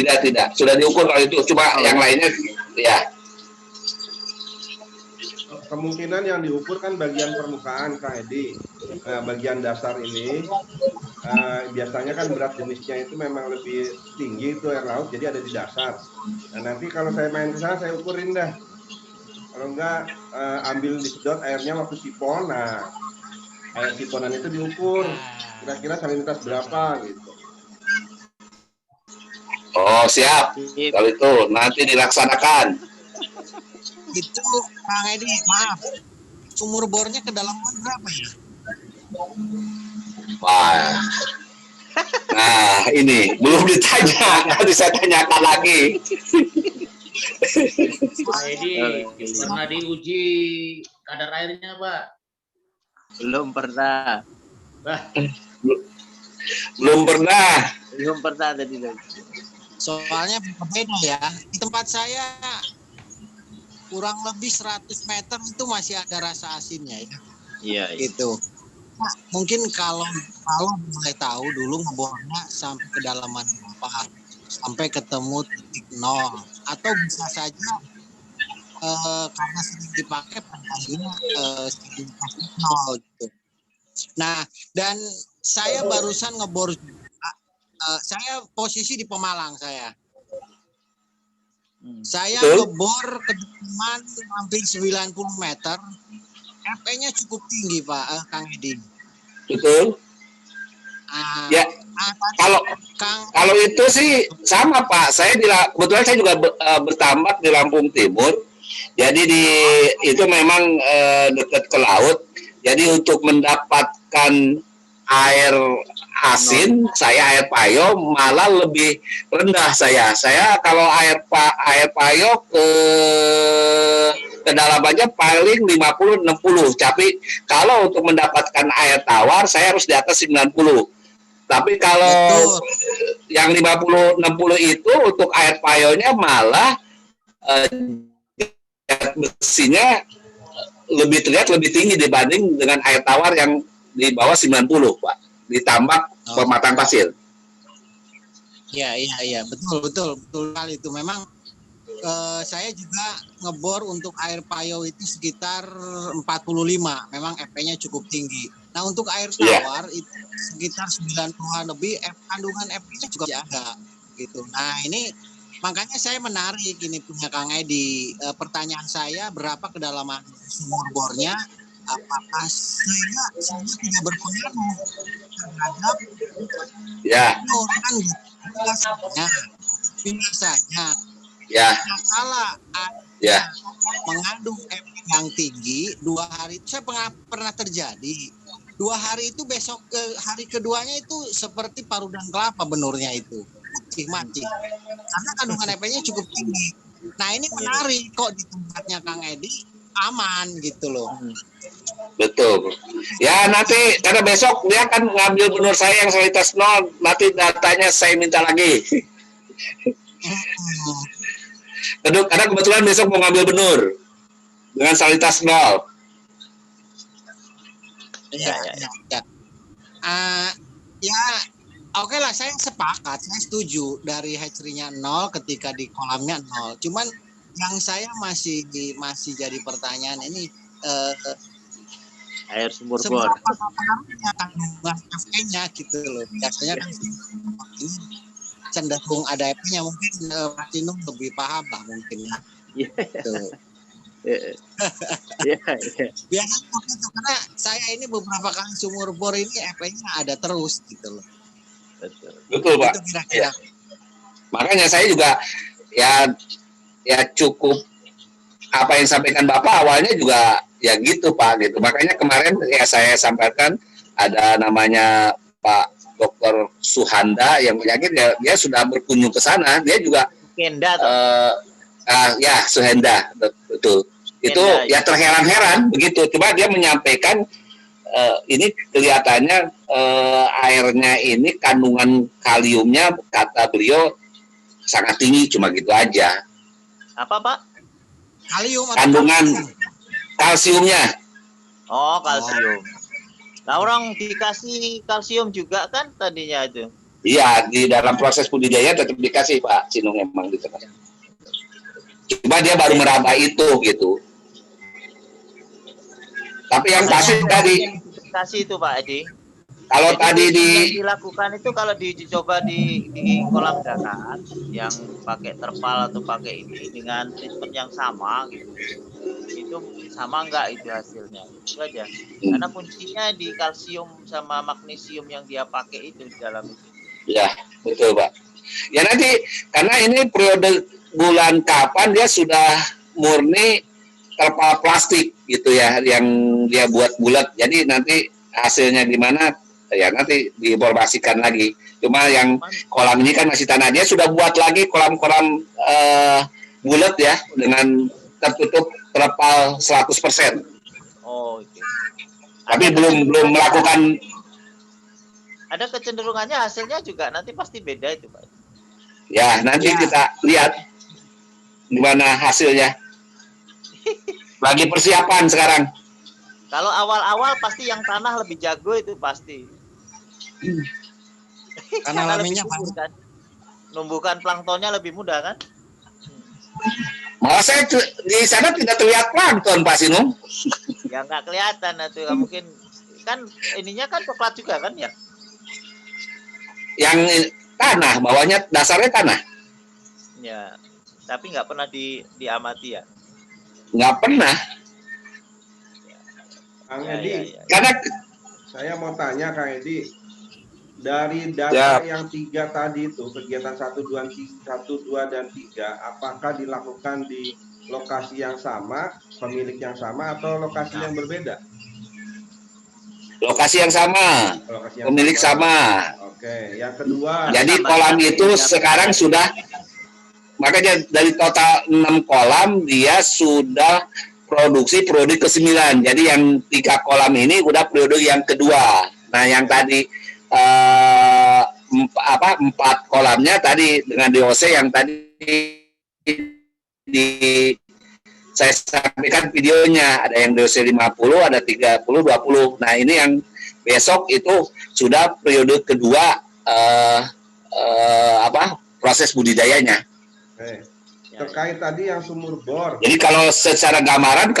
Tidak. Sudah diukur kalau itu, cuma yang lainnya ya. Kemungkinan yang diukur kan bagian permukaan, Kang Edi. Nah, bagian dasar ini biasanya kan berat jenisnya itu memang lebih tinggi itu air laut, jadi ada di dasar. Nah, nanti kalau saya main ke sana saya ukurin dah. Kalau enggak ambil disedot airnya waktu sipon, nah air siponan itu diukur kira-kira salinitas berapa gitu. Oh, siap. Kalau itu nanti dilaksanakan. Itu Kang Edi, maaf, sumur bornya kedalaman berapa ya? Wah. Nah, ini belum ditanya, nanti saya tanyakan lagi. Pak Edi, pernah diuji kadar airnya, Pak? Belum pernah. Belum pernah. Belum pernah tadi. Soalnya berbeda ya. Di tempat saya kurang lebih 100 meter itu masih ada rasa asinnya ya. Iya. Gitu. Nah, mungkin kalau boleh tahu dulu ngebornya sampai kedalaman berapa, sampai ketemu titik nol, atau bisa saja karena sering dipakai pengalinya titik nol gitu. Nah, dan saya barusan ngebor juga, saya posisi di Pemalang saya. Saya ngebor kedalaman hampir 90 meter, FE-nya cukup tinggi Pak Kang Edi. Betul. Ya, kalau itu sih sama Pak. Saya kebetulan saya juga bertambak di Lampung Timur. Jadi itu memang dekat ke laut. Jadi untuk mendapatkan air asin, saya air payo malah lebih rendah saya. Saya kalau air payo kedalamannya paling 50-60. Tapi kalau untuk mendapatkan air tawar saya harus di atas 90. Tapi kalau yang 50-60 itu untuk air payonya malah besinya terlihat lebih tinggi dibanding dengan air tawar yang di bawah 90, Pak. Ditambah pematang pasir. Iya, betul kali itu. Memang saya juga ngebor untuk air payo itu sekitar 45. Memang FP-nya cukup tinggi. Nah, untuk air tawar itu sekitar 90-an lebih, kandungan F-nya juga ada gitu. Nah, ini makanya saya menarik ini punya Kang Edi. Pertanyaan saya, berapa kedalaman sumur bornya? Apakah saya tidak berpengaruh terhadap kan biasanya salah mengandung F yang tinggi 2 hari. Saya pernah terjadi 2 hari itu, besok hari keduanya itu seperti parudan kelapa benurnya itu mancing karena kandungan F-nya cukup tinggi. Nah, ini menarik kok di tempatnya Kang Edi aman gitu loh. Betul. Ya nanti karena besok dia akan ngambil benur saya yang salinitas 0, nanti datanya saya minta lagi. Karena kebetulan besok mau ngambil benur dengan salinitas 0. Oke lah, saya sepakat, saya setuju dari hatchery-nya 0 ketika di kolamnya 0. Cuman yang saya masih jadi pertanyaan ini air sumur bor. Seberapa kandungan F-nya gitu loh. Biasanya kan ini cenderung ada F-nya, mungkin Platinum lebih paham lah mungkin ya. Biasanya begitu, karena saya ini beberapa kali sumur bor ini F-nya ada terus gitu loh. Betul Pak. Ya. Makanya saya juga ya cukup apa yang sampaikan Bapak awalnya juga ya gitu Pak gitu. Makanya kemarin ya saya sampaikan ada namanya Pak Dr. Suhanda yang penyakit dia sudah berkunjung ke sana. Dia juga ya Suhanda betul. Itu ya terheran-heran begitu. Cuma dia menyampaikan ini kelihatannya airnya ini kandungan kaliumnya kata beliau sangat tinggi, cuma gitu aja. Apa Pak? Kalium atau kandungan kalsiumnya. Oh, kalsium. Nah, orang dikasih kalsium juga kan tadinya itu. Iya, di dalam proses budidaya tetap dikasih Pak Sinung emang gitu. Cuma dia baru meraba itu gitu. Tapi yang pasti tadi kasih itu Pak Edi. Kalau jadi tadi yang dilakukan itu kalau dicoba di kolam datar yang pakai terpal atau pakai ini dengan treatment yang sama gitu, itu sama enggak itu hasilnya, itu aja. Karena kuncinya di kalsium sama magnesium yang dia pakai itu di dalam itu. Ya betul Pak. Ya nanti karena ini periode bulan kapan dia sudah murni terpal plastik gitu ya, yang dia buat bulat. Jadi nanti hasilnya gimana? Ya nanti diinformasikan lagi. Cuma yang kolam ini kan masih tanah, dia sudah buat lagi kolam-kolam bulat ya dengan tertutup terpal 100%. Oh, okay. Tapi belum melakukan. Ada kecenderungannya hasilnya juga nanti pasti beda itu Pak. Ya nanti kita lihat gimana hasilnya. Lagi persiapan sekarang. Kalau awal-awal pasti yang tanah lebih jago itu pasti. Karena alaminya kan. Numbuhkan planktonnya lebih mudah kan? Malah saya di sana tidak terlihat plankton Pak Sinung. Ya nggak kelihatan itu, mungkin kan ininya kan coklat juga kan ya? Yang tanah, bawahnya dasarnya tanah. Ya, tapi nggak pernah diamati ya? Nggak pernah. Kang Edi, karena saya mau tanya Kang Edi, dari data yang 3 tadi itu, kegiatan 1, 2, dan 3, apakah dilakukan di lokasi yang sama, pemilik yang sama, atau lokasi yang berbeda? Lokasi yang sama, pemilik sama. Oke, yang kedua. Jadi kolam itu sekarang sudah, makanya dari total 6 kolam dia sudah produksi periode ke-9. Jadi yang 3 kolam ini udah periode yang kedua. Nah yang tadi 4 kolamnya tadi dengan DOC yang tadi saya sampaikan videonya, ada yang DOC 50, ada 30, 20. Nah ini yang besok itu sudah periode kedua proses budidayanya. Oke. Terkait tadi yang sumur bor. Jadi kalau secara gambaran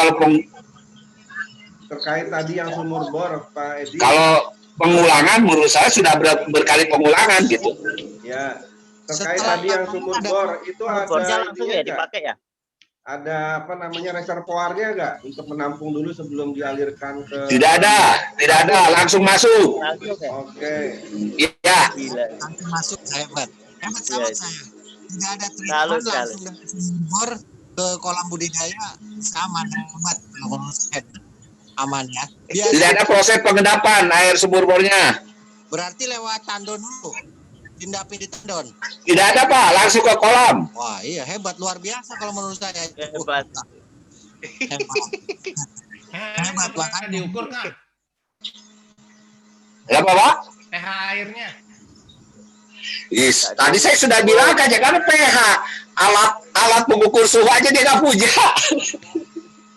terkait tadi yang sumur bor, Pak Edi. Kalau pengulangan menurut saya sudah berkali pengulangan gitu. Ya, terkait tadi yang sumur bor itu ada langsung ya dipakai ya? Ada apa namanya reservoirnya nggak untuk menampung dulu sebelum dialirkan ke? Tidak ada, langsung masuk. Oke. Iya. Langsung masuk, hebat sama saya. Tidak ada treatment langsung dari sumur ke kolam budidaya, sama hebat. Aman ya. Tidak ada proses pengendapan air sumur bornya. Berarti lewat tandon dulu. Tindapi di tandon. Tidak ada Pak, langsung ke kolam. Wah iya hebat, luar biasa kalau menurut saya. Hebat. Hebat Pak. Diukur kan? Apa Pak? pH airnya. Tadi saya sudah bilang aja kan pH alat pengukur suhu aja dia nggak punya.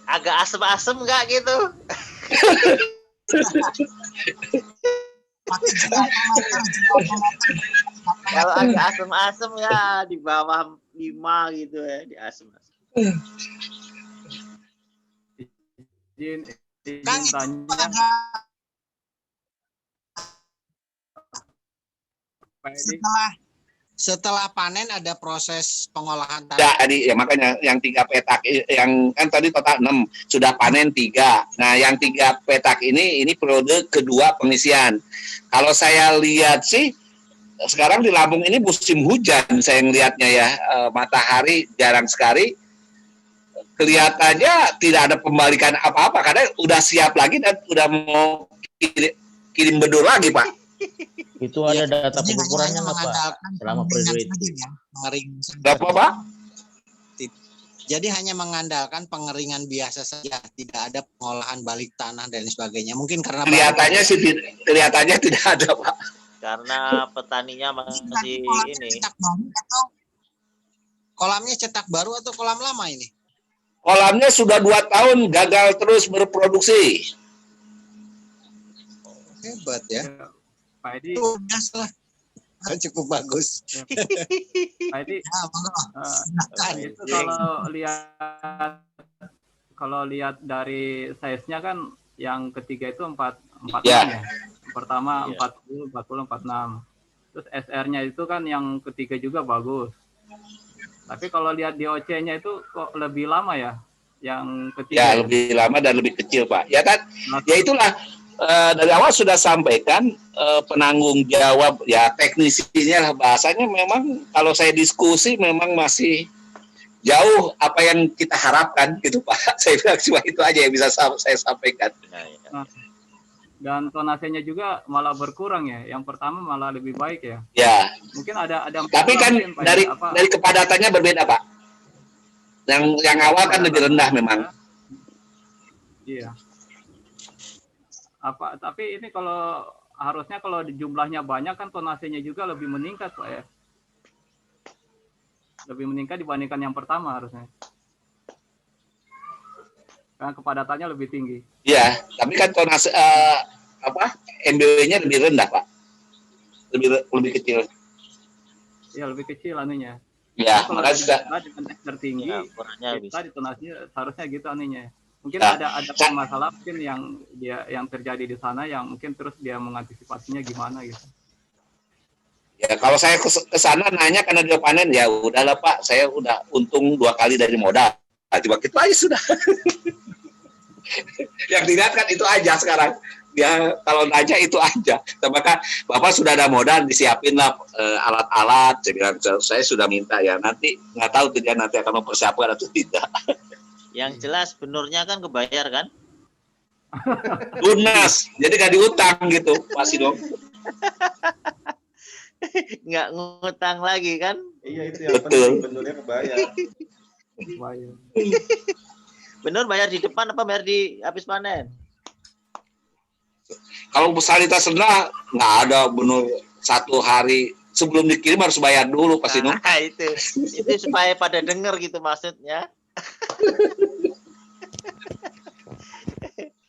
Agak asem-asem nggak gitu? Kalau agak asem-asem ya di bawah 5 gitu ya, di asem-asem. Izin tanya. Setelah panen ada proses pengolahan tanah. Ya, tadi ya makanya yang 3 petak yang kan tadi total 6 sudah panen 3. Nah, yang 3 petak ini periode kedua pengisian. Kalau saya lihat sih sekarang di Lampung ini musim hujan saya ngelihatnya ya, matahari jarang sekali. Kelihatannya tidak ada pembalikan apa-apa karena udah siap lagi dan udah mau kirim bedur lagi, Pak. Itu ada data pengukurannya nggak Pak? Selama periode itu. Berapa Pak? Jadi hanya mengandalkan pengeringan biasa saja, tidak ada pengolahan balik tanah dan sebagainya. Mungkin karena kelihatannya tidak ada Pak. Karena petaninya masih ini. Atau kolamnya cetak baru atau kolam lama ini? Kolamnya sudah 2 tahun gagal terus berproduksi. Hebat ya. Pak Edi. Lah. Cukup bagus. Pak Edi. Itu kalau lihat dari size-nya kan yang ketiga itu 46 ya. Pertama 40 46. Terus SR-nya itu kan yang ketiga juga bagus. Tapi kalau lihat di OC-nya itu kok lebih lama ya? Yang ketiga. Ya, lebih lama dan lebih kecil, Pak. Ya kan? Ya itulah dari awal sudah sampaikan penanggung jawab ya teknisinya lah bahasanya memang kalau saya diskusi memang masih jauh apa yang kita harapkan gitu Pak. Saya bilang cuma itu aja yang bisa saya sampaikan. Dan tonasenya juga malah berkurang ya. Yang pertama malah lebih baik ya. Ya. Mungkin ada. Tapi kan dari kepadatannya berbeda Pak. Yang awal kan lebih rendah memang. Iya. Tapi ini kalau harusnya kalau jumlahnya banyak kan tonasenya juga lebih meningkat Pak ya. Lebih meningkat dibandingkan yang pertama harusnya. Karena kepadatannya lebih tinggi. Iya, tapi kan tonase MBW-nya lebih rendah Pak. Lebih kecil. Iya, lebih kecil anunya. Iya, makanya sudah dengan SR tinggi, kita di tonasinya seharusnya gitu anunya. Mungkin ada masalah mungkin yang terjadi di sana yang mungkin terus dia mengantisipasinya gimana gitu. Ya kalau saya ke sana nanya karena dia panen ya udahlah Pak, saya udah untung 2 kali dari modal. Cuma gitu aja sudah. Yang dilihat kan itu aja sekarang. Dia kalau nanya itu aja. Maka Bapak sudah ada modal disiapin lah alat-alat. Saya bilang saya sudah minta ya nanti nggak tahu dia nanti akan mempersiapkan atau tidak. Yang jelas benurnya kan kebayar kan? Lunas, jadi nggak diutang gitu, masih dong. Nggak ngutang lagi kan? Iya itu yang penting, benurnya kebayar. Benur bayar di depan apa bayar di habis panen? Kalau fasilitas rendah nggak ada benur 1 hari sebelum dikirim harus bayar dulu pasti dong. Nah, itu supaya pada denger gitu maksudnya.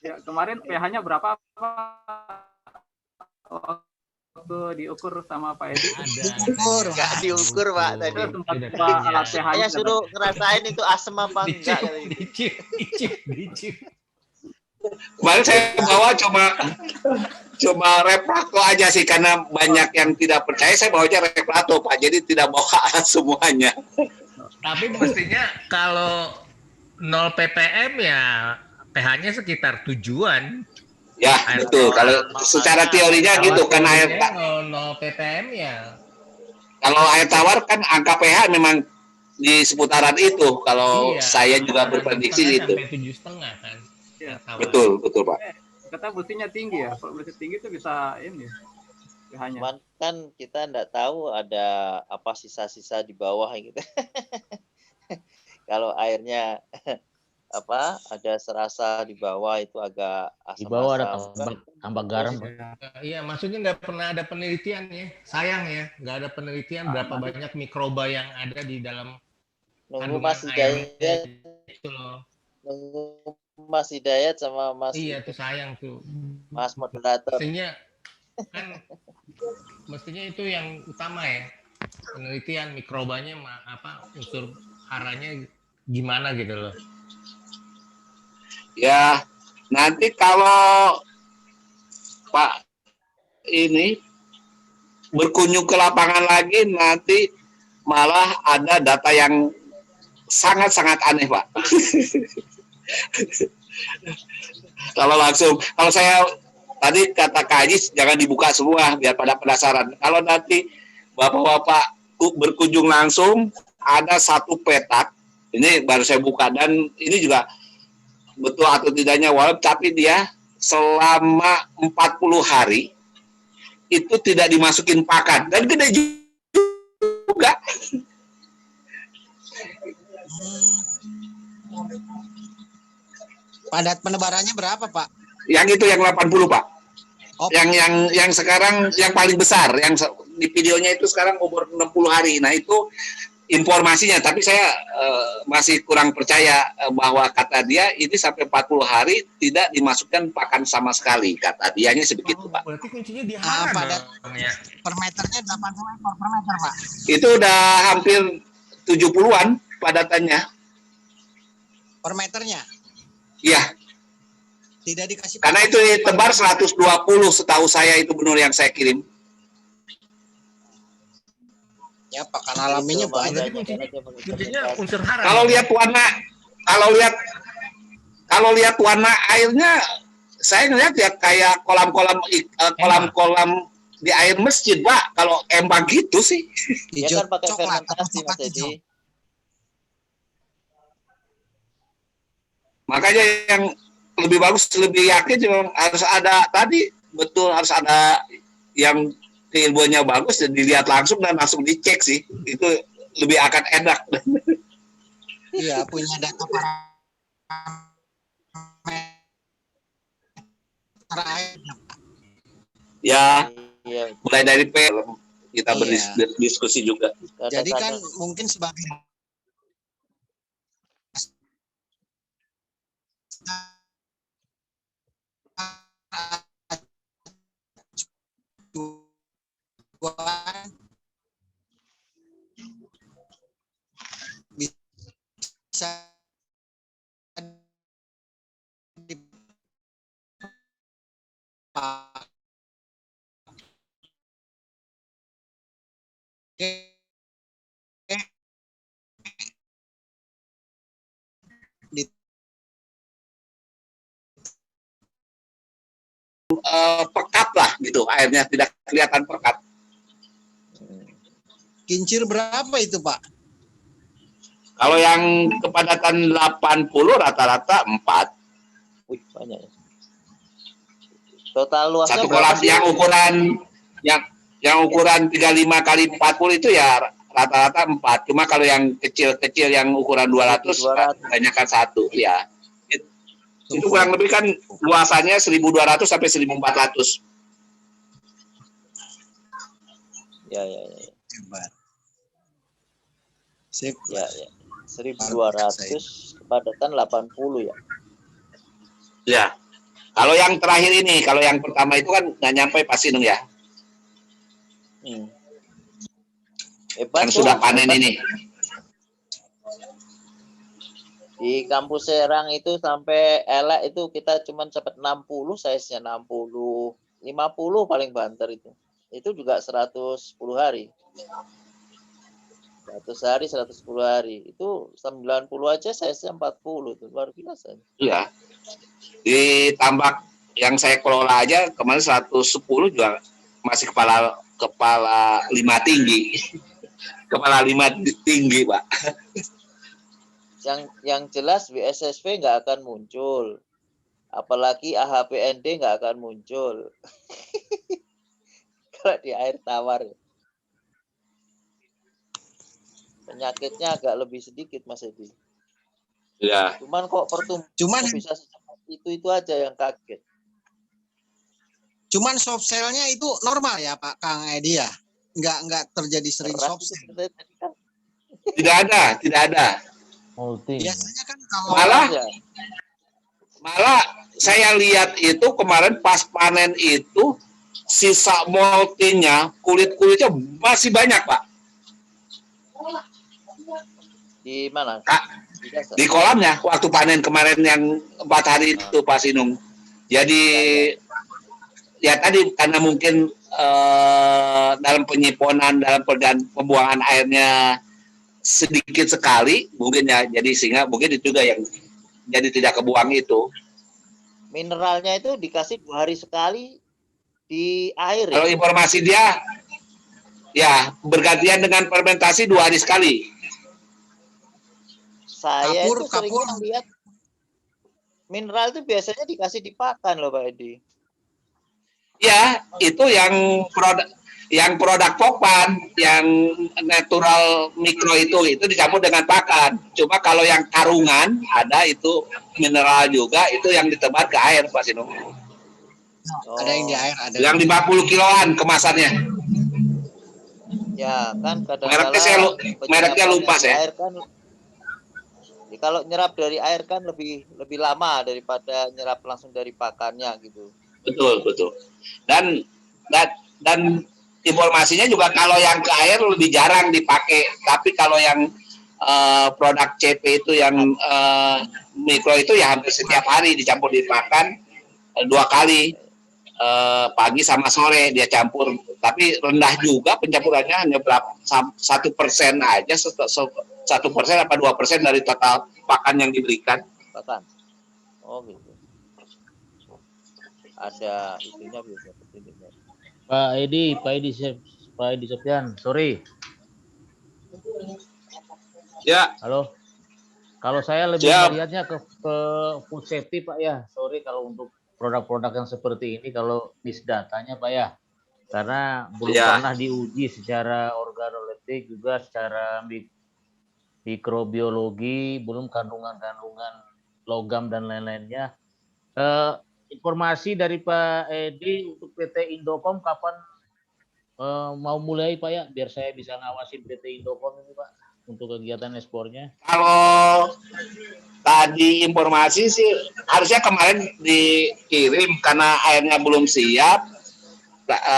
Ya, kemarin pH-nya berapa waktu diukur sama Pak Edi? Nggak diukur Pak tadi. Alat pH-nya suruh ngerasain itu asam apa enggak. Dicip. Kemarin saya bawa cuma replato aja sih, karena banyak yang tidak percaya. Saya bawanya replato Pak, jadi tidak bawa alat semuanya. Tapi mestinya kalau 0 ppm ya pH-nya sekitar 7-an. Ya betul, kalau secara teorinya gitu kan. Air 0 ppm ya. Kalau air tawar kan angka pH memang di seputaran itu. Kalau Iya, saya juga berprediksi itu. sampai 7,5 kan. Iya. Betul Pak. Kata buktinya tinggi ya. Kalau bersih tinggi itu bisa ini pH-nya. Cuman kan kita enggak tahu ada apa sisa-sisa di bawah gitu. Kalau airnya apa ada serasa di bawah itu agak asam-asam. Di bawah ada tambah garam. Iya, maksudnya nggak pernah ada penelitian ya. Sayang ya, nggak ada penelitian berapa banyak mikroba yang ada di dalam nunggu Mas Hidayat itu loh. Nunggu Mas Hidayat sama Mas. Iya, itu sayang tuh. Mas moderator. Mestinya itu yang utama ya. Penelitian mikrobanya apa unsur haranya gimana gitu loh. Ya, nanti kalau Pak ini berkunjung ke lapangan lagi, nanti malah ada data yang sangat-sangat aneh, Pak. Kalau saya tadi kata Kak Ajis, jangan dibuka semua biar pada penasaran. Kalau nanti Bapak-bapak berkunjung langsung, ada satu petak, ini baru saya buka, dan ini juga betul atau tidaknya walau, tapi dia selama 40 hari itu tidak dimasukin pakan dan gede juga. Padat penebarannya berapa, Pak? Yang itu yang 80, Pak. Oh. Yang sekarang yang paling besar, yang di videonya itu sekarang umur 60 hari. Nah, itu informasinya, tapi saya masih kurang percaya bahwa kata dia ini sampai 40 hari tidak dimasukkan pakan sama sekali, kata dianya sebegitu, Pak. Berarti kuncinya di hara ya. Per meternya 80 ekor per meter, Pak. Itu udah hampir 70-an padatannya. Per meternya? Iya. Tidak dikasih karena itu tebar 120 setahu saya, itu benar yang saya kirim. Ya, pakan alaminya banyak. Unsur hara. Kalau lihat warna airnya, saya ngeliat ya kayak kolam-kolam di air masjid, Pak. Kalau emang gitu sih. Dia kan pakai fermentasi, Mas Edi. Makanya yang lebih bagus, lebih yakin harus ada tadi, betul harus ada yang keilmuannya bagus dan dilihat langsung dan langsung dicek sih, itu lebih akan enak. Iya, punya data ya, mulai dari kita berdiskusi juga. Jadi kan mungkin sebagai bisa pekat lah gitu, airnya tidak kelihatan pekat. Kincir berapa itu, Pak? Kalau yang kepadatan 80 rata-rata 4. Wih, banyak ya. Total luasnya satu kolam yang ukuran 35 kali 40 itu ya rata-rata 4. Cuma kalau yang kecil-kecil yang ukuran 200 kebanyakan 1 ya. Itu kurang lebih kan luasannya 1.200 sampai 1.400. Ya. Sip. Ya. 1.200 kepadatan 80 ya. Ya. Kalau yang terakhir ini, kalau yang pertama itu kan nggak nyampe pasti dong ya. Yang sudah panen ini. Di kampus Serang itu sampai elek itu kita cuma dapat 60, size-nya 60, 50 paling banter itu. Itu juga 110 hari. 100 hari, 110 hari. Itu 90 aja size-nya 40 itu luar biasa. Iya. Ditambah yang saya kelola aja kemarin 110 juga masih kepala 5 tinggi. Kepala 5 tinggi, Pak. Yang jelas BSSP nggak akan muncul, apalagi AHPND nggak akan muncul kalau di air tawar. Penyakitnya agak lebih sedikit, Mas Edi. Ya. Cuman kok pertumbuhan bisa secepat itu aja yang kaget. Cuman soft cell-nya itu normal ya Pak Kang Edi ya? Nggak terjadi sering soft cell. Tidak ada. Biasanya kan kalau malah saya lihat itu kemarin pas panen itu sisa moltingnya, kulit-kulitnya masih banyak, Pak. Di mana? Di kolamnya waktu panen kemarin yang 4 hari itu Pak Sinung. Jadi ya tadi karena mungkin dalam penyiponan, dalam pembuangan airnya sedikit sekali mungkin ya, jadi sehingga mungkin itu juga yang jadi tidak kebuang itu. Mineralnya itu dikasih 2 hari sekali di air. Kalau informasi dia ya bergantian dengan fermentasi 2 hari sekali. Saya itu seringnya lihat mineral itu biasanya dikasih di pakan loh Pak Edi. Ya, itu yang produk pokpan, yang natural mikro itu dicampur dengan pakan. Cuma kalau yang karungan ada itu mineral juga, itu yang ditebar ke air Pak Sinung. Ada yang di air, ada yang 50 kiloan kemasannya. Ya kan mereknya lupa saya. Air kan, kalau nyerap dari air kan lebih lama daripada nyerap langsung dari pakannya gitu. Betul. Dan informasinya juga kalau yang ke air lebih jarang dipakai, tapi kalau yang produk CP itu yang mikro itu ya hampir setiap hari dicampur di pakan 2 kali, pagi sama sore dia campur, tapi rendah juga pencampurannya, hanya berapa 1% aja, 1% apa 2% dari total pakan yang diberikan. Pakan. Oh gitu. Ada itunya biasa. Pak Edi Sofyan, sorry. Ya. Halo. Kalau saya lebih melihatnya ke food safety Pak ya. Sorry kalau untuk produk-produk yang seperti ini kalau disdatanya Pak ya. Karena belum pernah diuji secara organoleptik, juga secara mikrobiologi, belum kandungan-kandungan logam dan lain-lainnya. Informasi dari Pak Edi untuk PT Indocom kapan mau mulai Pak ya, biar saya bisa ngawasin PT Indocom ini Pak untuk kegiatan ekspornya. Kalau tadi informasi sih harusnya kemarin dikirim karena airnya belum siap.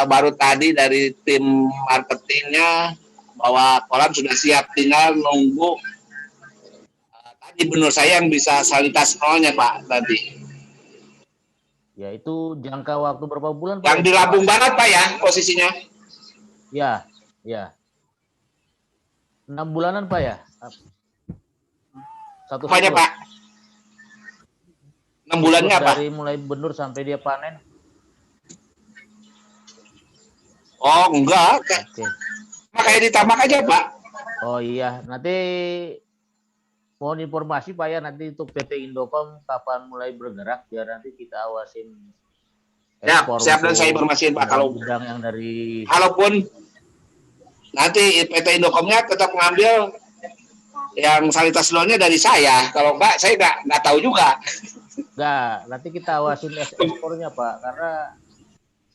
Baru tadi dari tim marketingnya bahwa kolam sudah siap, tinggal nunggu tadi menurut saya yang bisa salitas nolnya Pak tadi. Ya itu jangka waktu berapa bulan Pak? Yang di Lampung Barat Pak ya posisinya? Ya. 6 bulanan Pak ya? Apanya Pak? 6 bulannya apa? Dari mulai benur sampai dia panen? Oh enggak. Makanya ditamak aja Pak. Oh iya, nanti mohon informasi Pak ya, nanti untuk PT Indocom kapan mulai bergerak biar nanti kita awasin. Siap dan saya informasiin Pak kalau bidang yang dari. Kalaupun nanti PT Indocomnya tetap mengambil yang salitas nolnya dari saya, kalau enggak saya nggak tahu juga. Enggak, nanti kita awasin ekspornya Pak, karena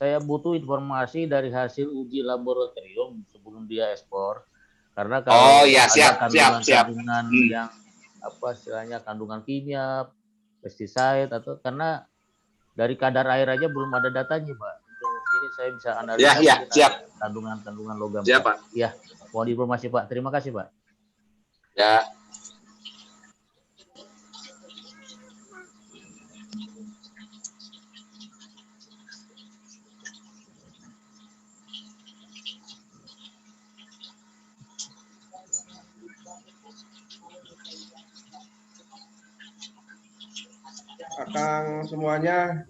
saya butuh informasi dari hasil uji laboratorium sebelum dia ekspor. Karena kalau ada kandungan yang apa istilahnya kandungan kimia, pestiside atau karena dari kadar air aja belum ada datanya Pak. Jadi saya bisa analisa kandungan logam. Siap Pak. Ya, mohon informasi Pak. Terima kasih Pak. Ya. Kakang semuanya,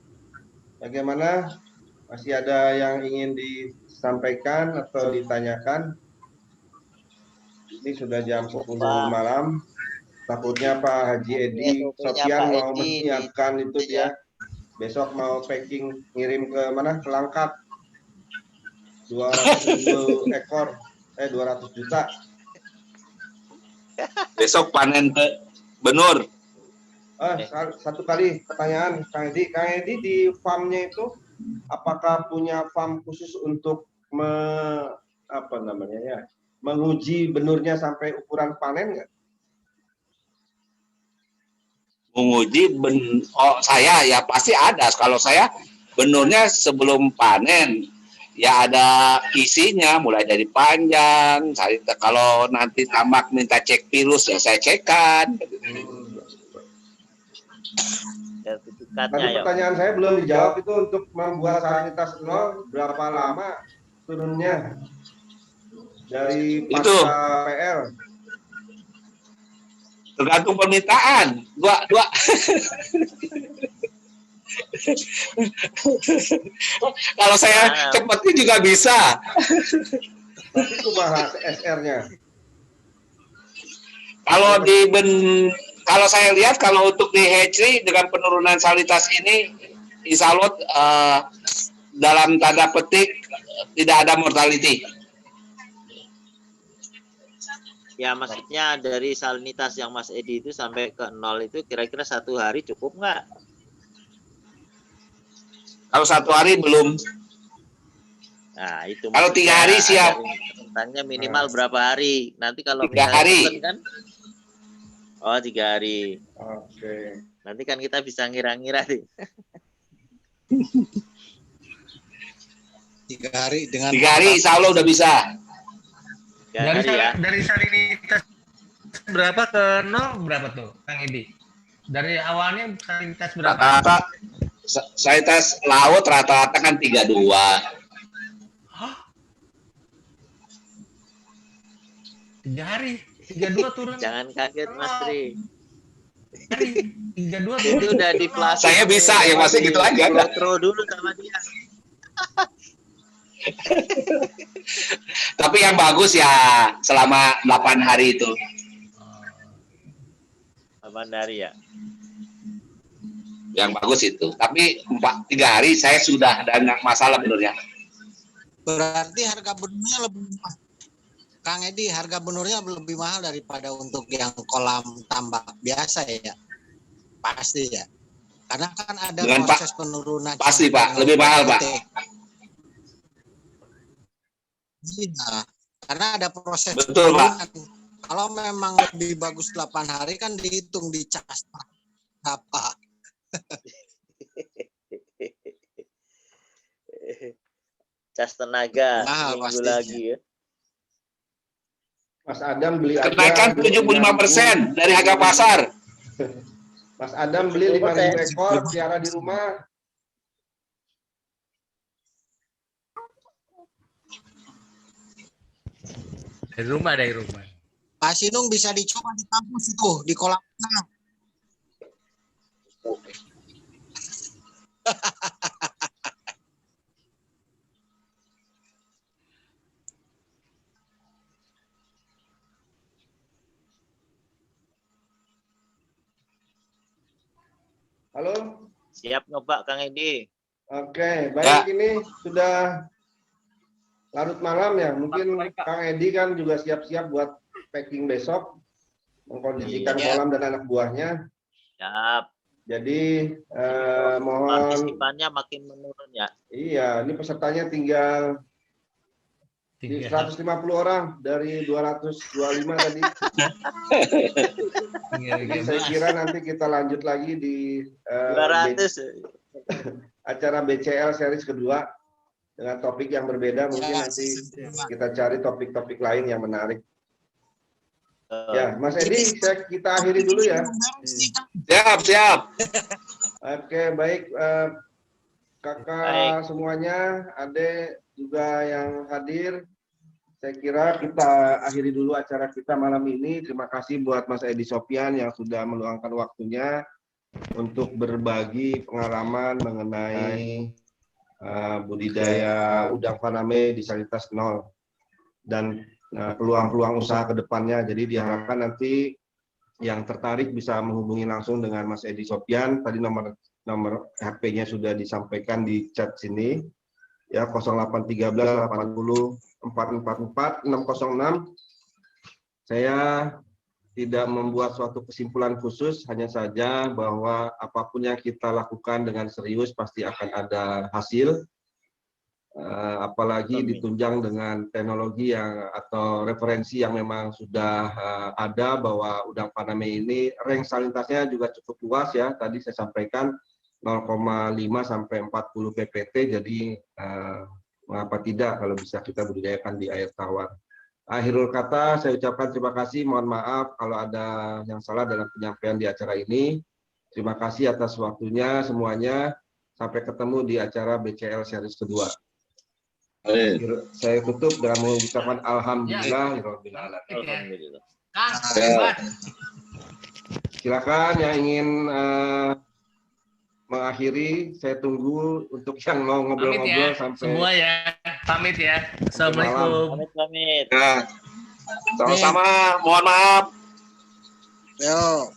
bagaimana? Masih ada yang ingin disampaikan atau ditanyakan? Ini sudah jam 10 malam. Takutnya Pak Haji Edi Sofyan mau menyiapkan itu dia. Besok mau packing ngirim ke mana? Ke Langkat. 200 ekor, 200 juta. Besok panen ke Benur. Satu kali pertanyaan, Kang Edi. Kang Edi di farmnya itu apakah punya farm khusus untuk menguji benurnya sampai ukuran panen nggak? Menguji saya ya pasti ada. Kalau saya benurnya sebelum panen ya ada isinya, mulai dari panjang. Kalau nanti tamak minta cek virus ya saya cekkan. Tadi pertanyaan saya belum dijawab, itu untuk membuat salinitas 0 berapa lama turunnya dari pasca PL? Tergantung permintaan. Dua. Kalau saya cepetnya juga bisa. Tapi kumaha SR-nya? Kalau saya lihat kalau untuk di hatchery dengan penurunan salinitas ini, insya Allah dalam tanda petik tidak ada mortality. Ya maksudnya dari salinitas yang Mas Edi itu sampai ke 0 itu kira-kira 1 hari cukup nggak? Kalau 1 hari belum. Nah itu. Kalau 3 hari siap. Tanya minimal berapa hari? Nanti kalau 3 hari. Kan? Oh 3 hari. Oke. Nanti kan kita bisa ngira-ngira nih. 3 hari dengan 3 hari insya Allah udah bisa. Dari salinitas berapa ke 0 berapa tuh, Kang Edi? Dari awalnya salinitas berapa? Rata-rata salinitas laut rata-rata kan 32. Hah? 3 hari, 32 turun. Jangan kaget Mas Tri. 32 turun. Itu udah deflasi. Saya bisa ya masih gitu aja. Throw dulu sama dia. Tapi yang bagus ya selama 8 hari itu. 8 hari ya. Yang bagus itu. Tapi 3 hari saya sudah ada masalah benurnya. Berarti harga benurnya lebih mahal. Kang Edi, harga benurnya lebih mahal daripada untuk yang kolam tambak biasa ya? Pasti ya. Karena kan ada dengan proses penurunan. Pasti Pak, lebih mahal Pak. Iya, karena ada proses. Betul Pak. Kalau memang lebih bagus 8 hari kan dihitung di cas apa. Cas tenaga minggu lagi ya. Mas Adam beli kenaikan 75% dari harga pasar. Mas Adam beli 5.000 ekor piara di rumah. Dari rumah. Pak Sinung bisa dicoba di kampus itu, di kolam renang. Halo? Siap ngebak Kang Edi. Oke, baik ini sudah larut malam ya. Mungkin Kang Edi kan juga siap-siap buat packing besok. Mengkondisikan kolam dan anak buahnya. Siap. Jadi mohon partisipannya makin menurun ya. Iya, ini pesertanya tinggal 150 orang dari 225 tadi. Jadi saya kira nanti kita lanjut lagi di 200 acara BCL series kedua dengan topik yang berbeda. Mungkin nanti kita cari topik-topik lain yang menarik. Ya, Mas Edi, kita akhiri dulu ya. Siap. Oke, baik. Kakak semuanya, Ade juga yang hadir. Saya kira kita akhiri dulu acara kita malam ini. Terima kasih buat Mas Edi Sofyan yang sudah meluangkan waktunya. untuk berbagi pengalaman mengenai budidaya udang faname di Sanitas 0 dan peluang-peluang usaha ke depannya. Jadi diharapkan nanti yang tertarik bisa menghubungi langsung dengan Mas Edi Sopyan. Tadi nomor HP-nya sudah disampaikan di chat sini. Ya, 0813 80 444 606. Saya tidak membuat suatu kesimpulan khusus, hanya saja bahwa apapun yang kita lakukan dengan serius pasti akan ada hasil. Apalagi ditunjang dengan teknologi yang atau referensi yang memang sudah ada, bahwa udang faname ini range salinitasnya juga cukup luas ya. Tadi saya sampaikan 0,5 sampai 40 ppt, jadi mengapa tidak kalau bisa kita budidayakan di air tawar. Akhirul kata saya ucapkan terima kasih, mohon maaf kalau ada yang salah dalam penyampaian di acara ini. Terima kasih atas waktunya semuanya. Sampai ketemu di acara BCL series kedua. Saya tutup dengan mengucapkan alhamdulillah. Alhamdulillah. Silakan yang ingin mengakhiri, saya tunggu untuk yang mau ngobrol-ngobrol sampai semua ya. Pamit ya. Assalamualaikum. Pamit. Nah, sama-sama. Mohon maaf. Yo.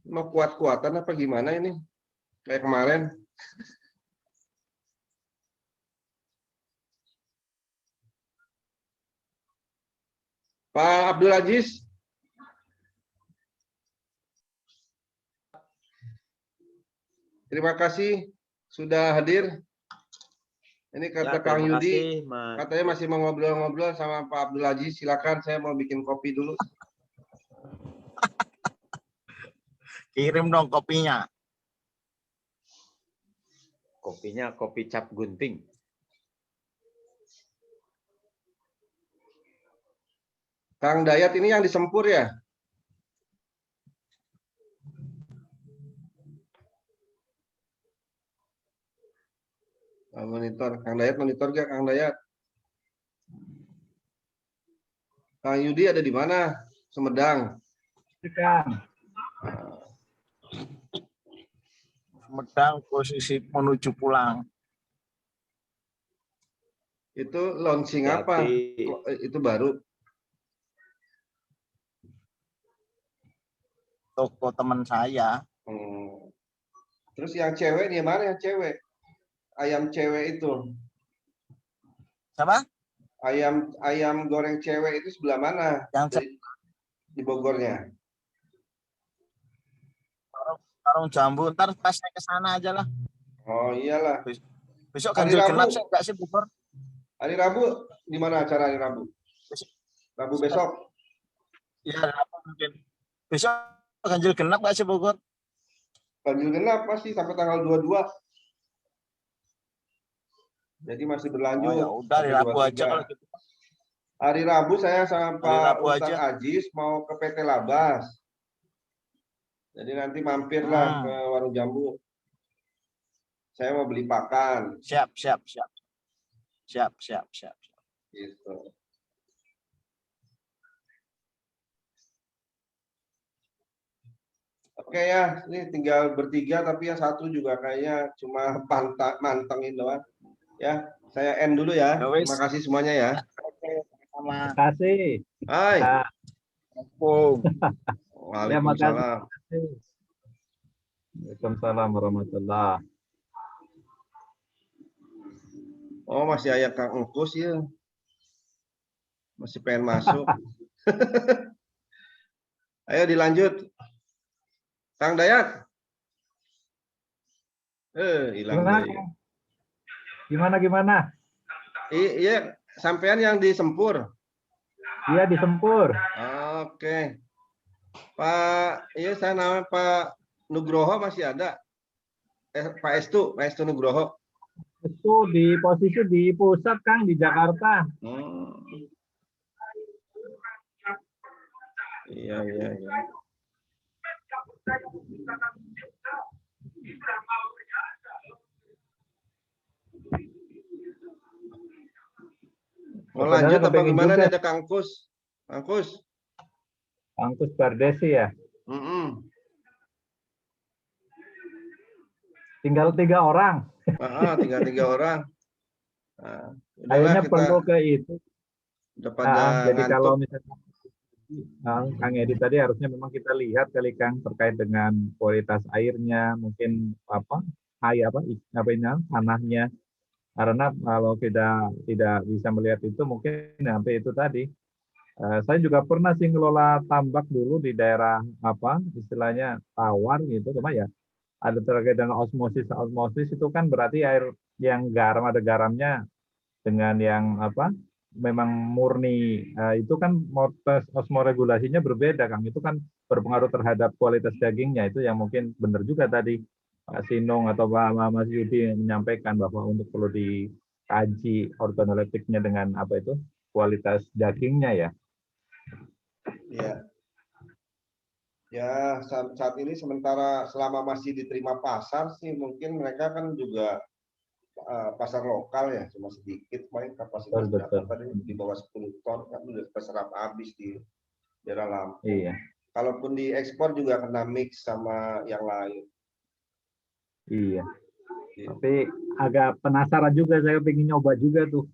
mau kuat-kuatan apa gimana ini? Kayak kemarin. Pak Abdul Aziz. Terima kasih sudah hadir. Ini kata Ya, Kang terima Yudi, kasih, Mas. katanya masih mau ngobrol-ngobrol sama Pak Abdul Aziz. Silakan, saya mau bikin kopi dulu. Kirim dong kopinya. Kopinya kopi cap gunting. Kang Dayat ini yang disempur ya? Monitor, Kang Dayat monitor gak Kang Dayat? Kang Yudi ada di mana? Sumedang. Sumedang posisi menuju pulang. Itu launching apa? Itu baru. Toko teman saya. Terus yang cewek di mana yang cewek? Ayam cewek itu. Siapa? Ayam goreng cewek itu sebelah mana? Yang di Bogornya. Warung Jambu, ntar pas saya ke sana aja lah. Oh iyalah. Besok ganjil genap sih enggak sih Bogor? Hari Rabu di mana acara hari Rabu? Rabu besok. Iya, Rabu mungkin. Besok ganjil genap enggak sih Bogor? Ganjil genap pasti sampai tanggal 22. Jadi masih berlanjut. Oh, ya udah hari Rabu aja kalau gitu. Hari Rabu saya sama Pak Ustadz Aziz mau ke PT Labas. Jadi nanti mampirlah ke Warung Jambu. Saya mau beli pakan. Siap. Gitu. Oke ya, ini tinggal bertiga tapi yang satu juga kayaknya cuma mantengin doang. Ya, saya end dulu ya. Terima kasih semuanya ya. Terima kasih. Hai. Waalaikumsalam. Waalaikumsalam warahmatullahi. Oh, masih ayam Kang Engkus ya. Masih pengen masuk. Ayo dilanjut. Kang Dayat. Hilang deh. Gimana? Iya, sampean yang di Sempur. Iya, di Sempur. Oke. Pak, iya saya namanya Pak Nugroho masih ada. Pak Estu Nugroho. Itu di posisi di pusat Kang di Jakarta. Iya. Mau lanjut apa gimana nih, ada Kang Kus? Kang Kus. Kang Kus Bardesi ya? Tinggal 3 orang. Tinggal 3 orang. Nah, kayaknya perlu ke itu. Udah pada jadi ngantuk. kalau misalnya Kang Edi tadi harusnya memang kita lihat kali Kang terkait dengan kualitas airnya, mungkin tanahnya. Karena kalau kita tidak bisa melihat itu mungkin sampai itu tadi. Saya juga pernah sih ngelola tambak dulu di daerah istilahnya tawar gitu, cuma ya ada terkait dengan osmosis itu kan berarti air yang garam ada garamnya dengan yang memang murni, itu kan osmoregulasinya berbeda Kang, itu kan berpengaruh terhadap kualitas dagingnya. Itu yang mungkin benar juga tadi Pak Sinong atau Mas Yudi menyampaikan bahwa untuk perlu dikaji organoleptiknya dengan kualitas dagingnya ya. Iya. Ya, saat ini sementara selama masih diterima pasar sih, mungkin mereka kan juga pasar lokal ya, cuma sedikit, paling kapasitas berapa tadi di bawah 10 ton kan udah terserap habis di daerah Lampung. Iya. Kalaupun diekspor juga kena mix sama yang lain. Iya. Tapi agak penasaran juga, saya pengen nyoba juga tuh.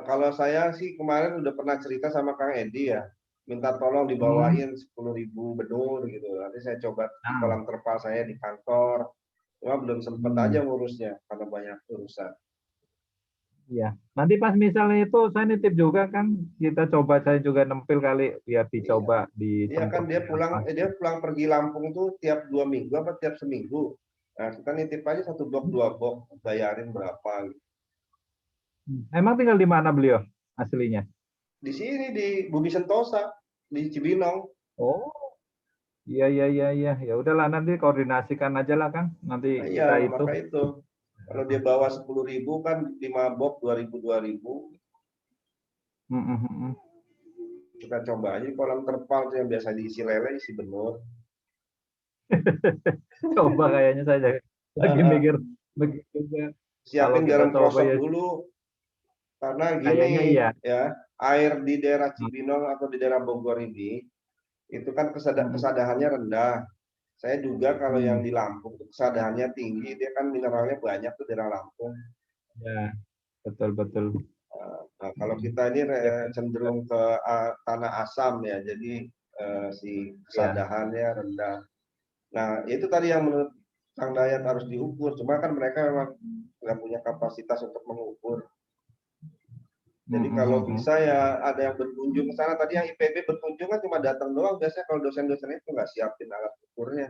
Kalau saya sih kemarin udah pernah cerita sama Kang Edi ya, minta tolong dibawain 10.000 benur gitu. Nanti saya coba di kolam terpal saya di kantor. Cuma belum sempet aja ngurusnya karena banyak urusan. Iya. Nanti pas misalnya itu saya nitip juga kan, kita coba, saya juga nempel kali biar dicoba di. Iya kan dia pulang pergi Lampung tuh tiap 2 minggu apa tiap seminggu. Nah kita nitip aja 1 box 2 box, bayarin berapa gitu. Emang tinggal di mana beliau aslinya? Di sini di Bumi Sentosa di Cibinong. Oh, iya. Ya udahlah, nanti koordinasikan aja lah Kang. Nanti Iya, kita itu. maka itu. Kalau dia bawa 10.000 kan 5 box 2.000. Kita coba aja kolam terpal yang biasa diisi lele, isi benur. Coba kayaknya saya lagi mikir begitu. Siapin garam krosok dulu. Karena gini ya, air di daerah Cibinong atau di daerah Bogor ini itu kan kesadahannya rendah. Saya duga kalau yang di Lampung kesadahannya tinggi, dia kan mineralnya banyak tuh daerah Lampung. Ya, betul. Nah, kalau kita ini cenderung ke tanah asam ya, jadi si kesadahannya rendah. Nah, itu tadi yang menurut Kang Dayat harus diukur. Cuma kan mereka memang nggak punya kapasitas untuk mengukur. Jadi kalau bisa ya ada yang berkunjung ke sana. Tadi yang IPB berkunjung kan cuma datang doang. Biasanya kalau dosen-dosen itu nggak siapin alat ukurnya.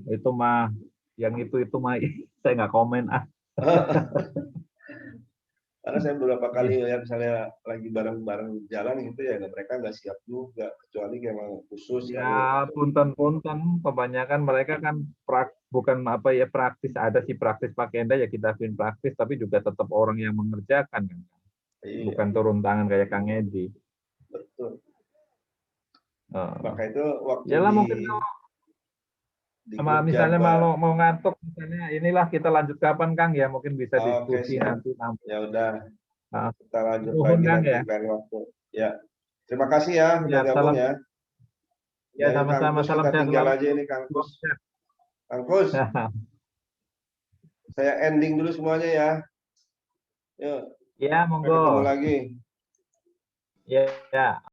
Itu mah, yang itu mah saya nggak komen Karena saya beberapa kali ya misalnya lagi bareng-bareng jalan gitu ya, mereka nggak siap juga, kecuali memang khusus. Ya, punten, kebanyakan mereka kan bukan praktis, ada sih praktis pakai enda ya kita bikin praktis, tapi juga tetap orang yang mengerjakan kan. Iya. Bukan turun tangan kayak Kang Edi. Betul. Maka itu waktu mungkin misalnya mau ngantuk misalnya, inilah kita lanjut kapan Kang ya, mungkin bisa diskusi nanti. Ya udah. Kita lanjut lagi nanti lain waktu. Ya. Terima kasih ya udah gabung ya. Ya, sama-sama. Salam sehat. Tinggal aja ini Kang Kus. Kang Kus. Saya ending dulu semuanya ya. Yuk. Ya, monggo. Ketemu lagi. Ya.